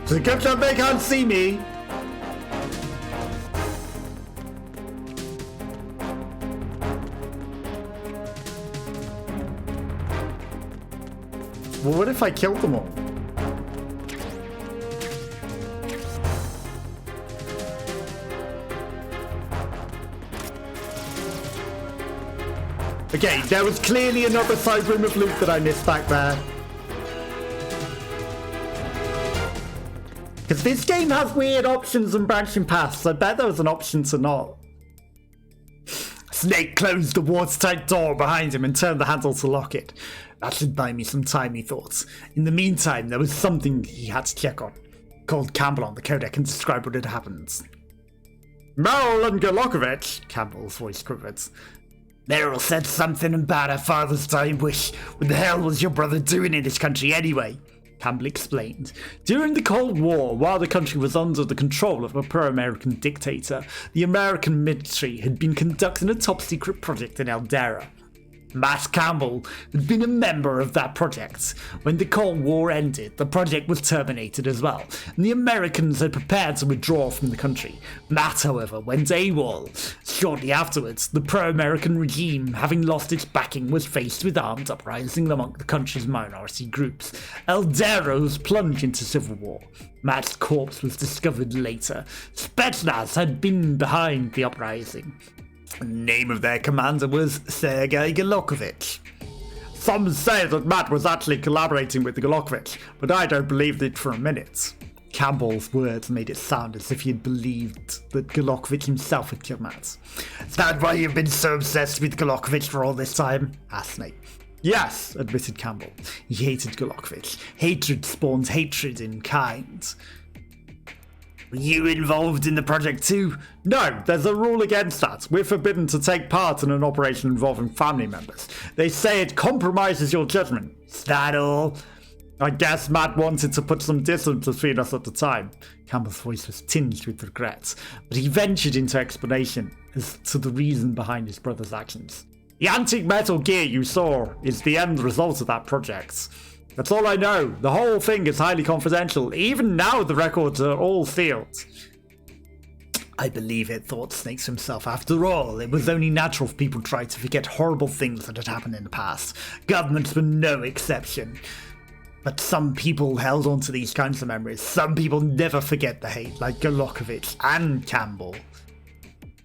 So good job they can't see me. Well, what if I killed them all? Okay, there was clearly another side room of loot that I missed back there. Because this game has weird options and branching paths, so I bet there was an option to not. Snake closed the watertight door behind him and turned the handle to lock it. That should buy me some time, he thought. In the meantime, there was something he had to check on. He called Campbell on the codec and described what had happened. "Merrill and Golokovich," Campbell's voice quivered. "Merrill said something about her father's dying wish. What the hell was your brother doing in this country anyway?" Campbell explained. During the Cold War, while the country was under the control of a pro-American dictator, the American military had been conducting a top-secret project in Eldera. Matt Campbell had been a member of that project. When the Cold War ended, the project was terminated as well, and the Americans had prepared to withdraw from the country. Matt, however, went AWOL. Shortly afterwards, the pro-American regime, having lost its backing, was faced with armed uprising among the country's minority groups. Eldera was plunged into civil war. Matt's corpse was discovered later. Spetsnaz had been behind the uprising. The name of their commander was Sergei Golokovich. Some say that Matt was actually collaborating with Golokovich, but I don't believe it for a minute. Campbell's words made it sound as if he had believed that Golokovich himself had killed Matt. "Is that why you've been so obsessed with Golokovich for all this time?" asked Snake. "Yes," admitted Campbell. He hated Golokovich. Hatred spawns hatred in kind. "Were you involved in the project too?" "No, there's a rule against that. We're forbidden to take part in an operation involving family members. They say it compromises your judgment." "Is that all?" "I guess Matt wanted to put some distance between us at the time." Campbell's voice was tinged with regret, but he ventured into explanation as to the reason behind his brother's actions. "The antique metal gear you saw is the end result of that project." That's all I know. The whole thing is highly confidential. Even now, the records are all sealed. I believe it, thought Snakes himself. After all, it was only natural for people to try to forget horrible things that had happened in the past. Governments were no exception. But some people held on to these kinds of memories. Some people never forget the hate, like Golokovich and Campbell.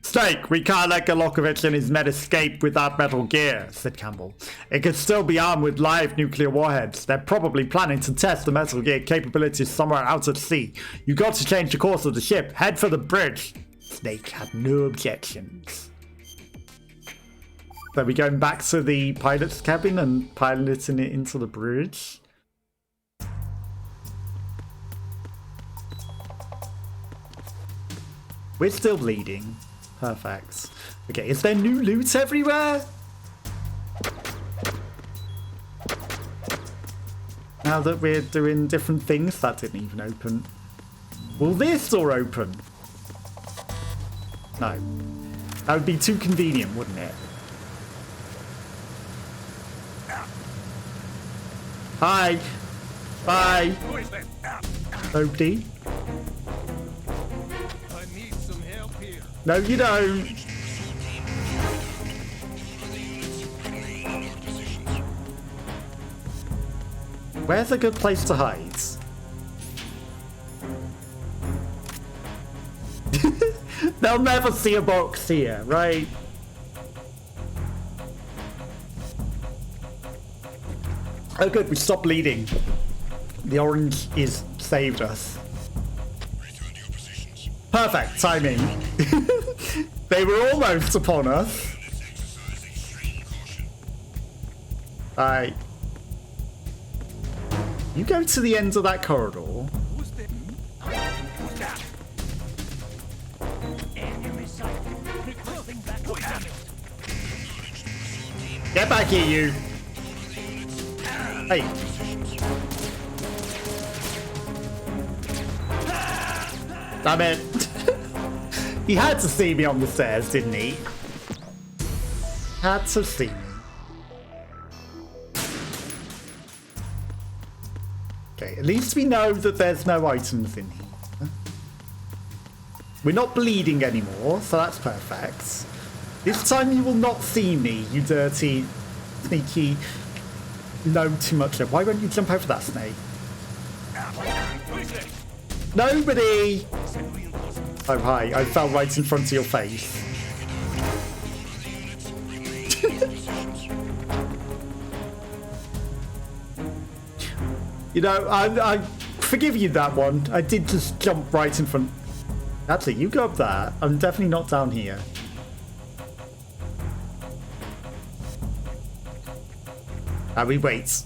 Snake, we can't let Golokovich and his men escape without Metal Gear, said Campbell. It could still be armed with live nuclear warheads. They're probably planning to test the Metal Gear capabilities somewhere out at sea. You got to change the course of the ship. Head for the bridge. Snake had no objections. So we're going back to the pilot's cabin and piloting it into the bridge. We're still bleeding. Perfect. Okay, is there new loot everywhere? Now that we're doing different things, that didn't even open. Will this door open? No. That would be too convenient, wouldn't it? Hi. Bye. Nobody. No, you don't. Where's a good place to hide? They'll never see a box here, right? Oh good, we stopped bleeding. The orange is saved us. Perfect timing. They were almost upon us. Alright. You go to the end of that corridor. Get back here, you. Hey. Damn it. He had to see me on the stairs, didn't he? Had to see me. Okay, at least we know that there's no items in here. We're not bleeding anymore, so that's perfect. This time you will not see me, you dirty, sneaky, know too much. Why won't you jump over that snake? Nobody! Oh, hi. I fell right in front of your face. You know, I forgive you that one. I did just jump right in front. That's it. You go up there. I'm definitely not down here. And we wait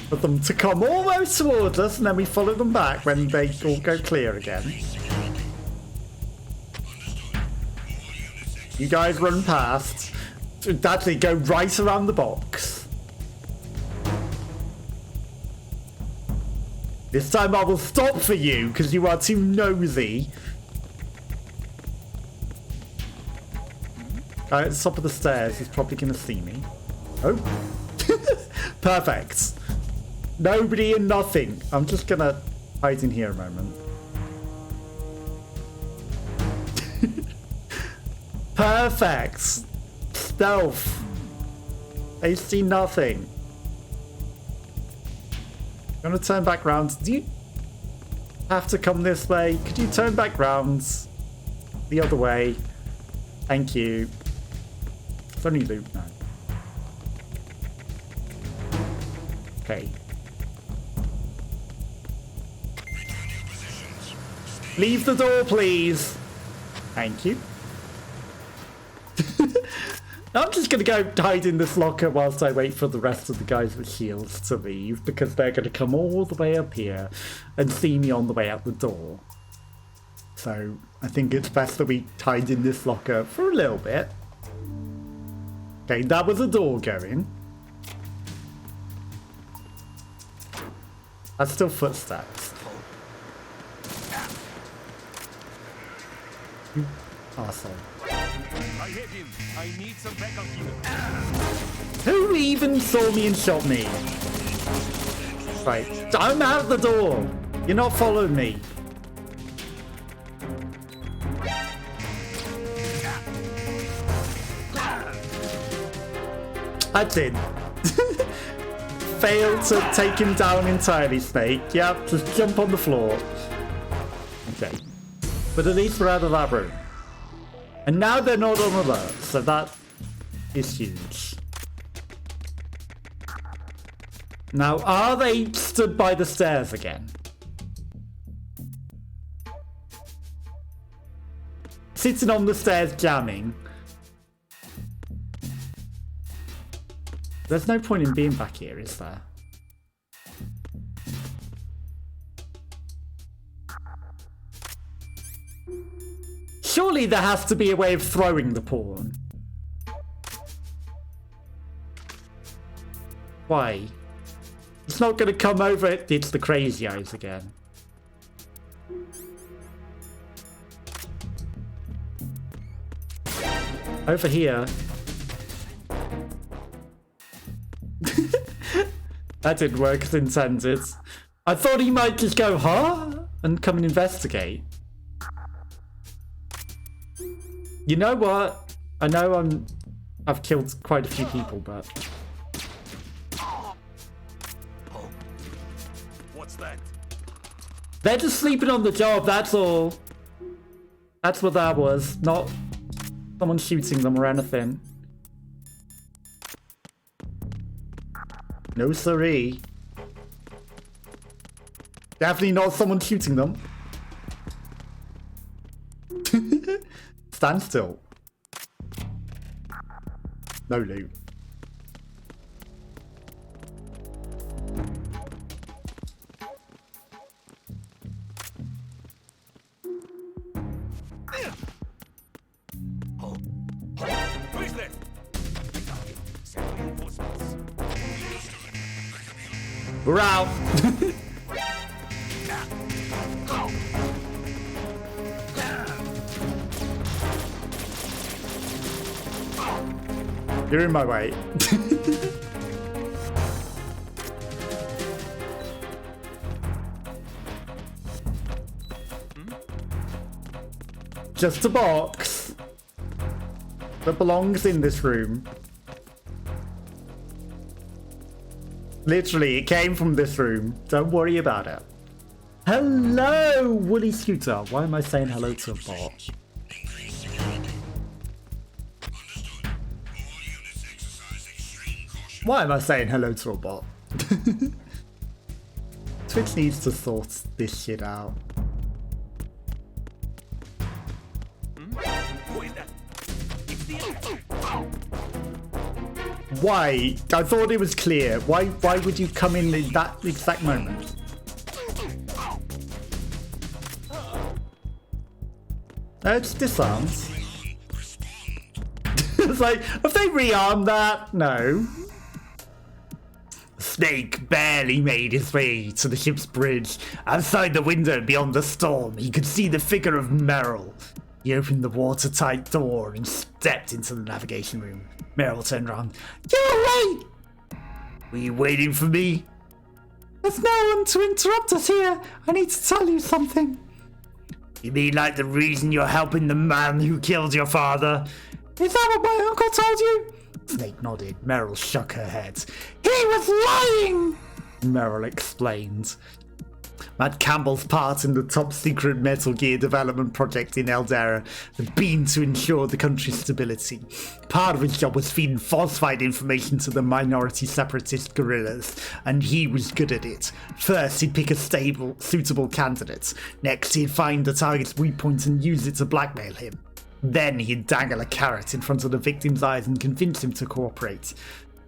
for them to come almost towards us, and then we follow them back when they all go clear again. You guys run past. Actually, go right around the box. This time I will stop for you, because you are too nosy. Guy at the top of the stairs is probably going to see me. Oh. Perfect. Nobody and nothing. I'm just going to hide in here a moment. Perfect. Stealth. They see nothing. I'm going to turn back round. Do you have to come this way? Could you turn back round the other way? Thank you. It's only loot now. Okay. Leave the door, please. Thank you. I'm just going to go hide in this locker whilst I wait for the rest of the guys with shields to leave, because they're going to come all the way up here and see me on the way out the door. So I think it's best that we hide in this locker for a little bit. Okay, that was a door going. That's still footsteps. You arsehole. I hit him. I need some backup here. Who even saw me and shot me? Right, I'm out the door. You're not following me. I did. Failed to take him down entirely, Snake. Yep, just jump on the floor. Okay. But at least we're out of that room. And now they're not on alert, so that is huge. Now, are they stood by the stairs again? Sitting on the stairs jamming. There's no point in being back here, is there? Surely there has to be a way of throwing the pawn. Why? It's not going to come over. It's the crazy eyes again. Over here. That didn't work as intended. I thought he might just go, huh? And come and investigate. You know what? I know I've killed quite a few people, but... What's that? They're just sleeping on the job, that's all. That's what that was. Not someone shooting them or anything. No siree. Definitely not someone shooting them. Stand still. No loot. Who is that? Send reinforcements. We're out. You're in my way. Just a box that belongs in this room. Literally, it came from this room. Don't worry about it. Hello, Woolly Scooter. Why am I saying hello to a bot? Increase security. Understood. All units exercise extreme caution. Why am I saying hello to a bot? Twitch needs to sort this shit out. Who is that? It's the enemy. Why? I thought it was clear. Why would you come in that exact moment? It's disarmed. It's like, have they rearmed that? No. Snake barely made his way to the ship's bridge. Outside the window beyond the storm, he could see the figure of Merrill. He opened the watertight door and stepped into the navigation room. Merrill turned around. You're late! Were you waiting for me? There's no one to interrupt us here. I need to tell you something. You mean like the reason you're helping the man who killed your father? Is that what my uncle told you? Snake nodded. Merrill shook her head. He was lying! Merrill explained. Matt Campbell's part in the top-secret Metal Gear development project in Eldera had been to ensure the country's stability. Part of his job was feeding falsified information to the minority separatist guerrillas, and he was good at it. First, he'd pick a stable, suitable candidate. Next, he'd find the target's weak point and use it to blackmail him. Then he'd dangle a carrot in front of the victim's eyes and convince him to cooperate.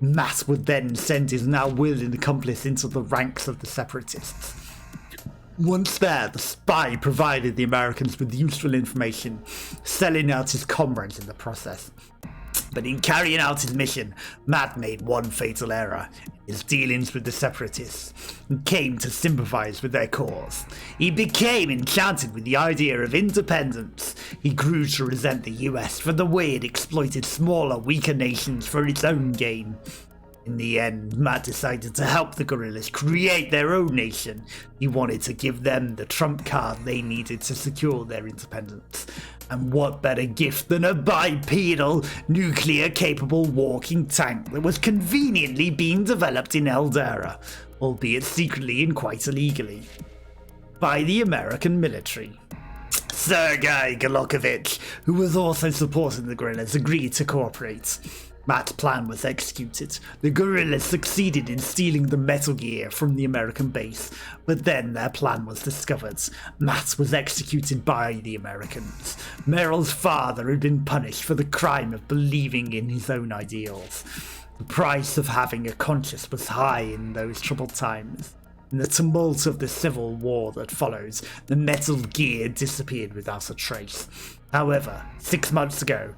Matt would then send his now willing accomplice into the ranks of the separatists. Once there, the spy provided the Americans with useful information, selling out his comrades in the process. But in carrying out his mission, Matt made one fatal error in his dealings with the separatists and came to sympathize with their cause. He became enchanted with the idea of independence. He grew to resent the US for the way it exploited smaller, weaker nations for its own gain. In the end, Matt decided to help the gorillas create their own nation. He wanted to give them the trump card they needed to secure their independence. And what better gift than a bipedal, nuclear-capable walking tank that was conveniently being developed in Eldera, albeit secretly and quite illegally, by the American military. Sergei Golokovich, who was also supporting the guerrillas, agreed to cooperate. Matt's plan was executed. The guerrillas succeeded in stealing the Metal Gear from the American base, but then their plan was discovered. Matt was executed by the Americans. Meryl's father had been punished for the crime of believing in his own ideals. The price of having a conscience was high in those troubled times. In the tumult of the civil war that follows, the Metal Gear disappeared without a trace. However, 6 months ago,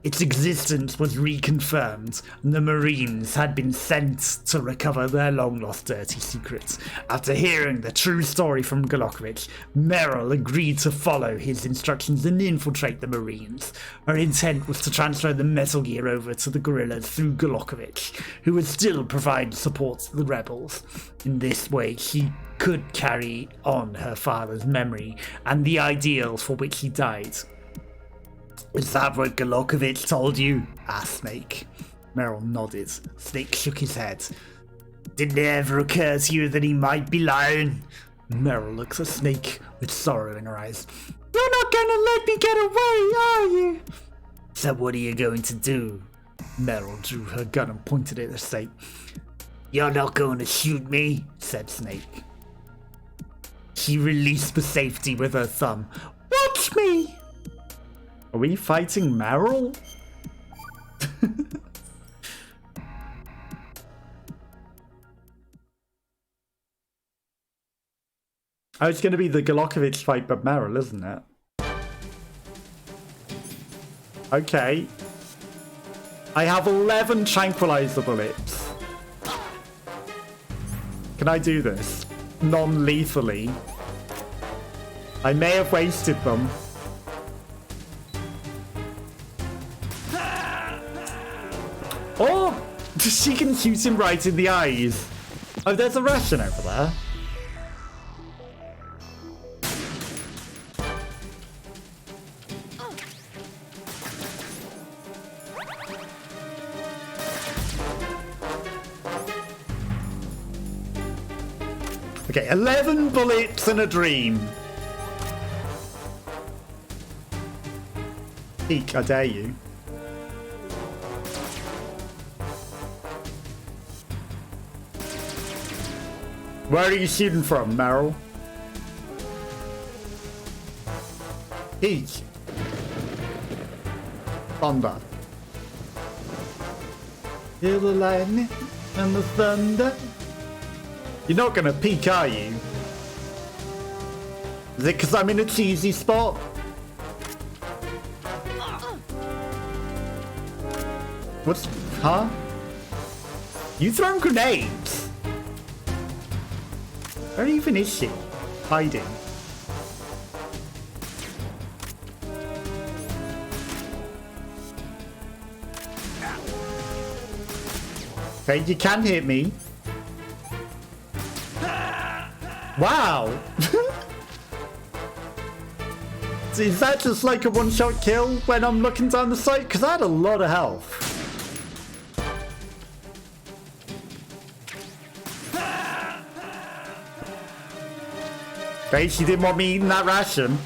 its existence was reconfirmed, and the Marines had been sent to recover their long-lost dirty secrets. After hearing the true story from Golokovich, Meryl agreed to follow his instructions and infiltrate the Marines. Her intent was to transfer the Metal Gear over to the guerrillas through Golokovich, who would still provide support to the rebels. In this way, she could carry on her father's memory and the ideals for which he died. "Is that what Golokovich told you?" asked Snake. Meryl nodded. Snake shook his head. "Did it ever occur to you that he might be lying?" Meryl looked at Snake with sorrow in her eyes. "You're not going to let me get away, are you?" "So what are you going to do?" Meryl drew her gun and pointed it at Snake. "You're not going to shoot me," said Snake. She released the safety with her thumb. "Watch me!" Are we fighting Meryl? Oh, it's going to be the Golokovich fight, but Meryl, isn't it? Okay. I have 11 tranquilizer bullets. Can I do this? Non-lethally. I may have wasted them. Oh! She can shoot him right in the eyes. Oh, there's a Russian over there. Okay, 11 bullets and a dream. Peek, I dare you. Where are you shooting from, Meryl? Peek. Thunder. Hear the lightning and the thunder. You're not gonna peek, are you? Is it because I'm in a cheesy spot? What's... Huh? You throwing grenades? Where even is she? Hiding. Okay, you can hit me. Wow! Is that just like a one-shot kill when I'm looking down the sight? Because I had a lot of health. Okay, she didn't want me eating that ration.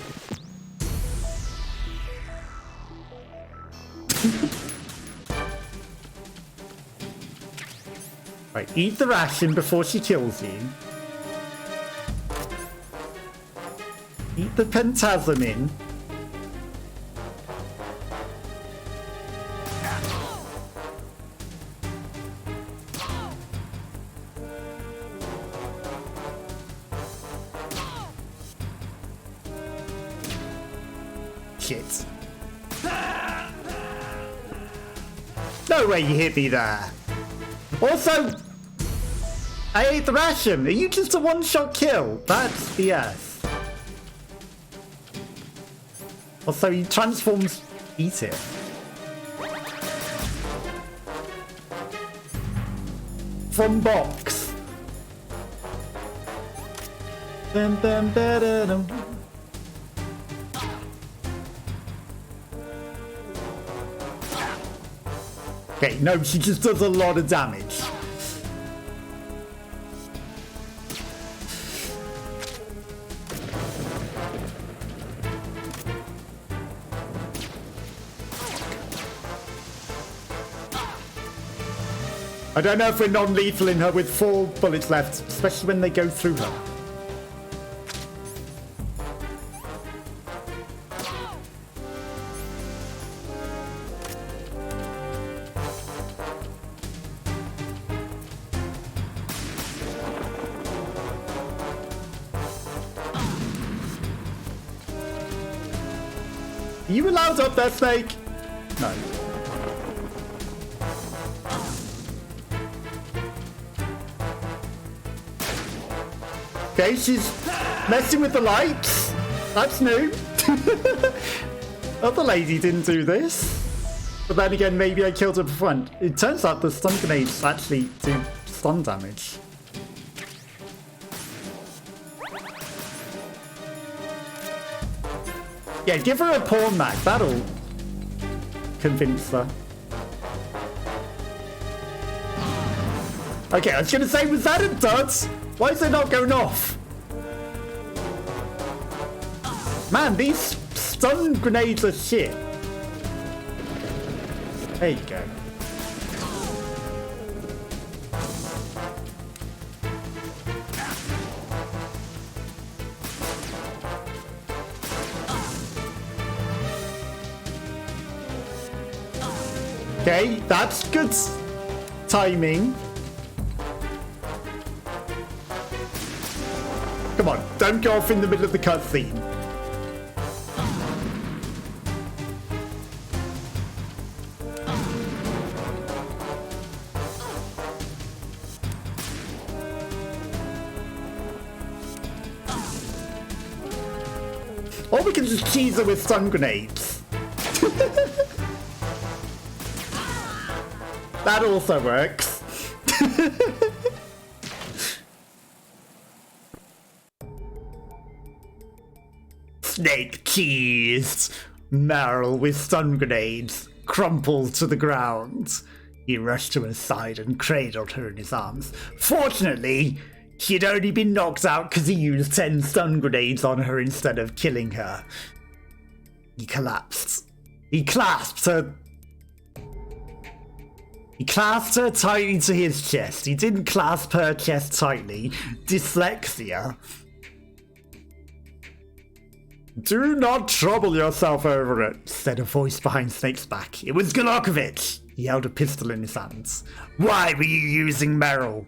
Right, eat the ration before she kills you. Eat the pentazomin. Shit. No way you hit me there. Also, I ate the ration. Are you just a one-shot kill? That's BS. Also, he transforms. Eat it. from box. Dun, dun, dun, dun, dun. Okay, no, she just does a lot of damage. I don't know if we're non-lethal in her with 4 bullets left, especially when they go through her. Are you allowed up there, Snake? No. Okay, she's messing with the lights. That's new. Other lady didn't do this. But then again, maybe I killed her for fun. It turns out the stun grenades actually do stun damage. Yeah, give her a pawn mag. That'll convince her. Okay, I was going to say, was that a dud? Why is it not going off? Man, these stun grenades are shit. There you go. Okay, that's good timing. Come on, don't go off in the middle of the cutscene. Or we can just cheese her with stun grenades. That also works. Snake cheese. Meryl with stun grenades crumpled to the ground. He rushed to her side and cradled her in his arms. Fortunately, she had only been knocked out because he used 10 stun grenades on her instead of killing her. He collapsed. He clasped her tightly to his chest. He didn't clasp her chest tightly. Dyslexia. Do not trouble yourself over it, said a voice behind Snake's back. It was Golokovich. He held a pistol in his hands. Why were you using Meryl?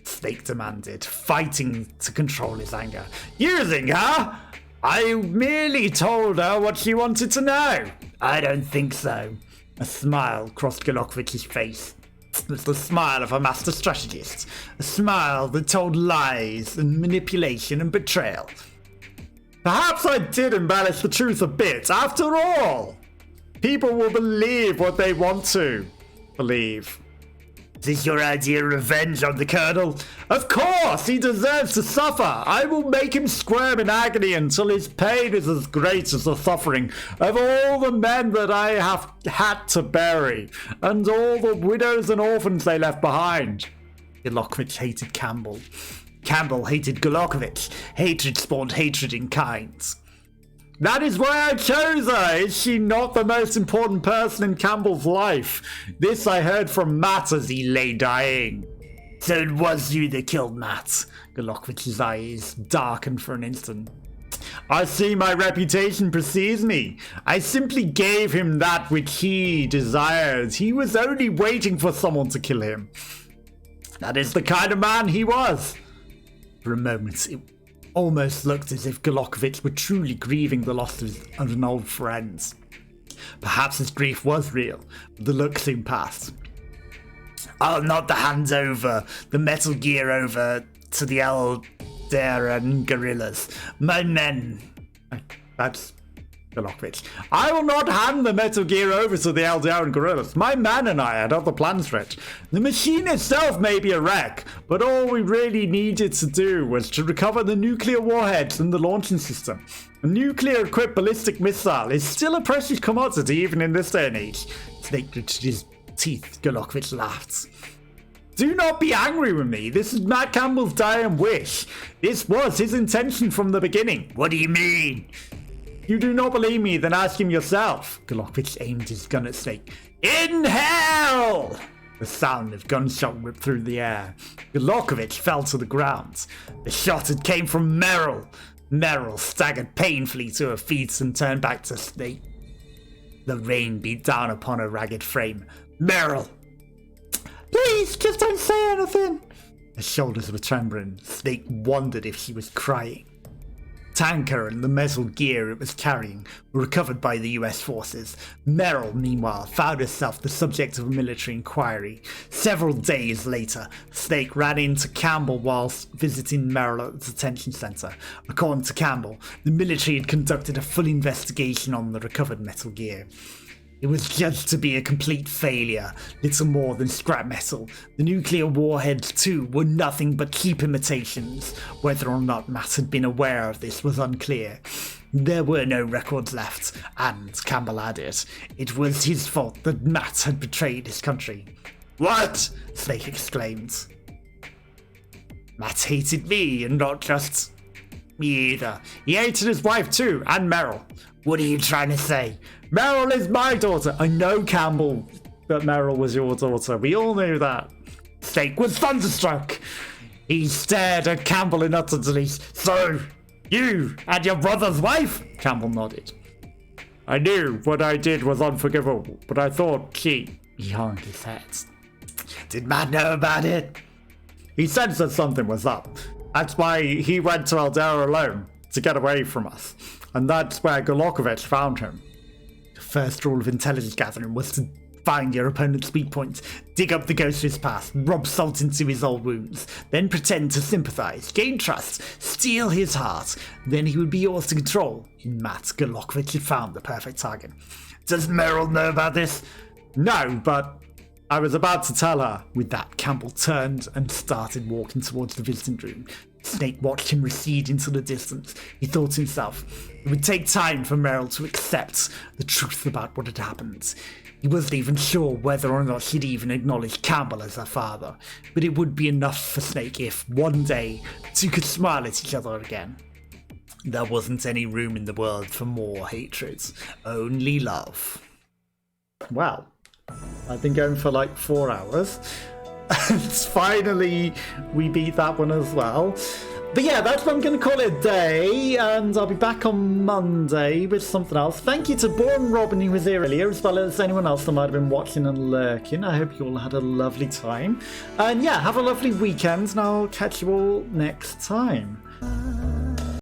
Snake demanded, fighting to control his anger. Using her? I merely told her what she wanted to know. I don't think so. A smile crossed Golokovich's face. It was the smile of a master strategist. A smile that told lies and manipulation and betrayal. Perhaps I did embellish the truth a bit. After all, people will believe what they want to believe. Is this your idea of revenge on the Colonel? Of course, he deserves to suffer. I will make him squirm in agony until his pain is as great as the suffering of all the men that I have had to bury, and all the widows and orphans they left behind. Golokovich hated Campbell. Campbell hated Golokovich. Hatred spawned hatred in kind. That is why I chose her. Is she not the most important person in Campbell's life? This I heard from Matt as he lay dying. So it was you that killed Matt. Golokovich's eyes darkened for an instant. I see my reputation precedes me. I simply gave him that which he desired. He was only waiting for someone to kill him. That is the kind of man he was. For a moment, it almost looked as if Golokovich were truly grieving the loss of an old friend. Perhaps his grief was real, but the look soon passed. I'll nod the hands over, the Metal Gear over to the Eldaran guerrillas. My men. That's Galokvich. I will not hand the Metal Gear over to the Eldarin guerrillas. My man and I had other plans for it. The machine itself may be a wreck, but all we really needed to do was to recover the nuclear warheads and the launching system. A nuclear-equipped ballistic missile is still a precious commodity even in this day and age. Snake gritted his teeth. Galokvich laughed. Do not be angry with me. This is Matt Campbell's dying wish. This was his intention from the beginning. What do you mean? You do not believe me, then ask him yourself. Galokvich aimed his gun at Snake. In hell! The sound of gunshot ripped through the air. Galokvich fell to the ground. The shot had came from Meryl. Meryl staggered painfully to her feet and turned back to Snake. The rain beat down upon her ragged frame. Meryl! Please, just don't say anything. Her shoulders were trembling. Snake wondered if she was crying. Tanker and the metal gear it was carrying were recovered by the US forces. Meryl, meanwhile, found herself the subject of a military inquiry. Several days later, Snake ran into Campbell whilst visiting Meryl at the detention centre. According to Campbell, the military had conducted a full investigation on the recovered metal gear. It was judged to be a complete failure, little more than scrap metal. The nuclear warheads, too, were nothing but cheap imitations. Whether or not Matt had been aware of this was unclear. There were no records left, and Campbell added, it was his fault that Matt had betrayed his country. What? Snake exclaimed. Matt hated me, and not just me either. He hated his wife too, and Meryl. What are you trying to say? Meryl is my daughter. I know, Campbell, that Meryl was your daughter. We all knew that. Snake was thunderstruck. He stared at Campbell in utter disbelief. So, you and your brother's wife? Campbell nodded. I knew what I did was unforgivable, but I thought he hung his head. Did Matt know about it? He sensed that something was up. That's why he went to Eldera alone, to get away from us. And that's where Galokvich found him. The first rule of intelligence gathering was to find your opponent's weak point, dig up the ghost of his past, rub salt into his old wounds, then pretend to sympathise, gain trust, steal his heart. Then he would be yours to control. In Matt, Galokvich had found the perfect target. Does Meryl know about this? No, but I was about to tell her. With that, Campbell turned and started walking towards the visiting room. Snake watched him recede into the distance. He thought to himself, it would take time for Meryl to accept the truth about what had happened. He wasn't even sure whether or not she'd even acknowledge Campbell as her father, but it would be enough for Snake if, one day, the two could smile at each other again. There wasn't any room in the world for more hatred, only love. Well, I've been going for like 4 hours. And finally, we beat that one as well. But yeah, that's what I'm going to call it a day, and I'll be back on Monday with something else. Thank you to Born Robin, who was here earlier, as well as anyone else that might have been watching and lurking. I hope you all had a lovely time. And yeah, have a lovely weekend, and I'll catch you all next time.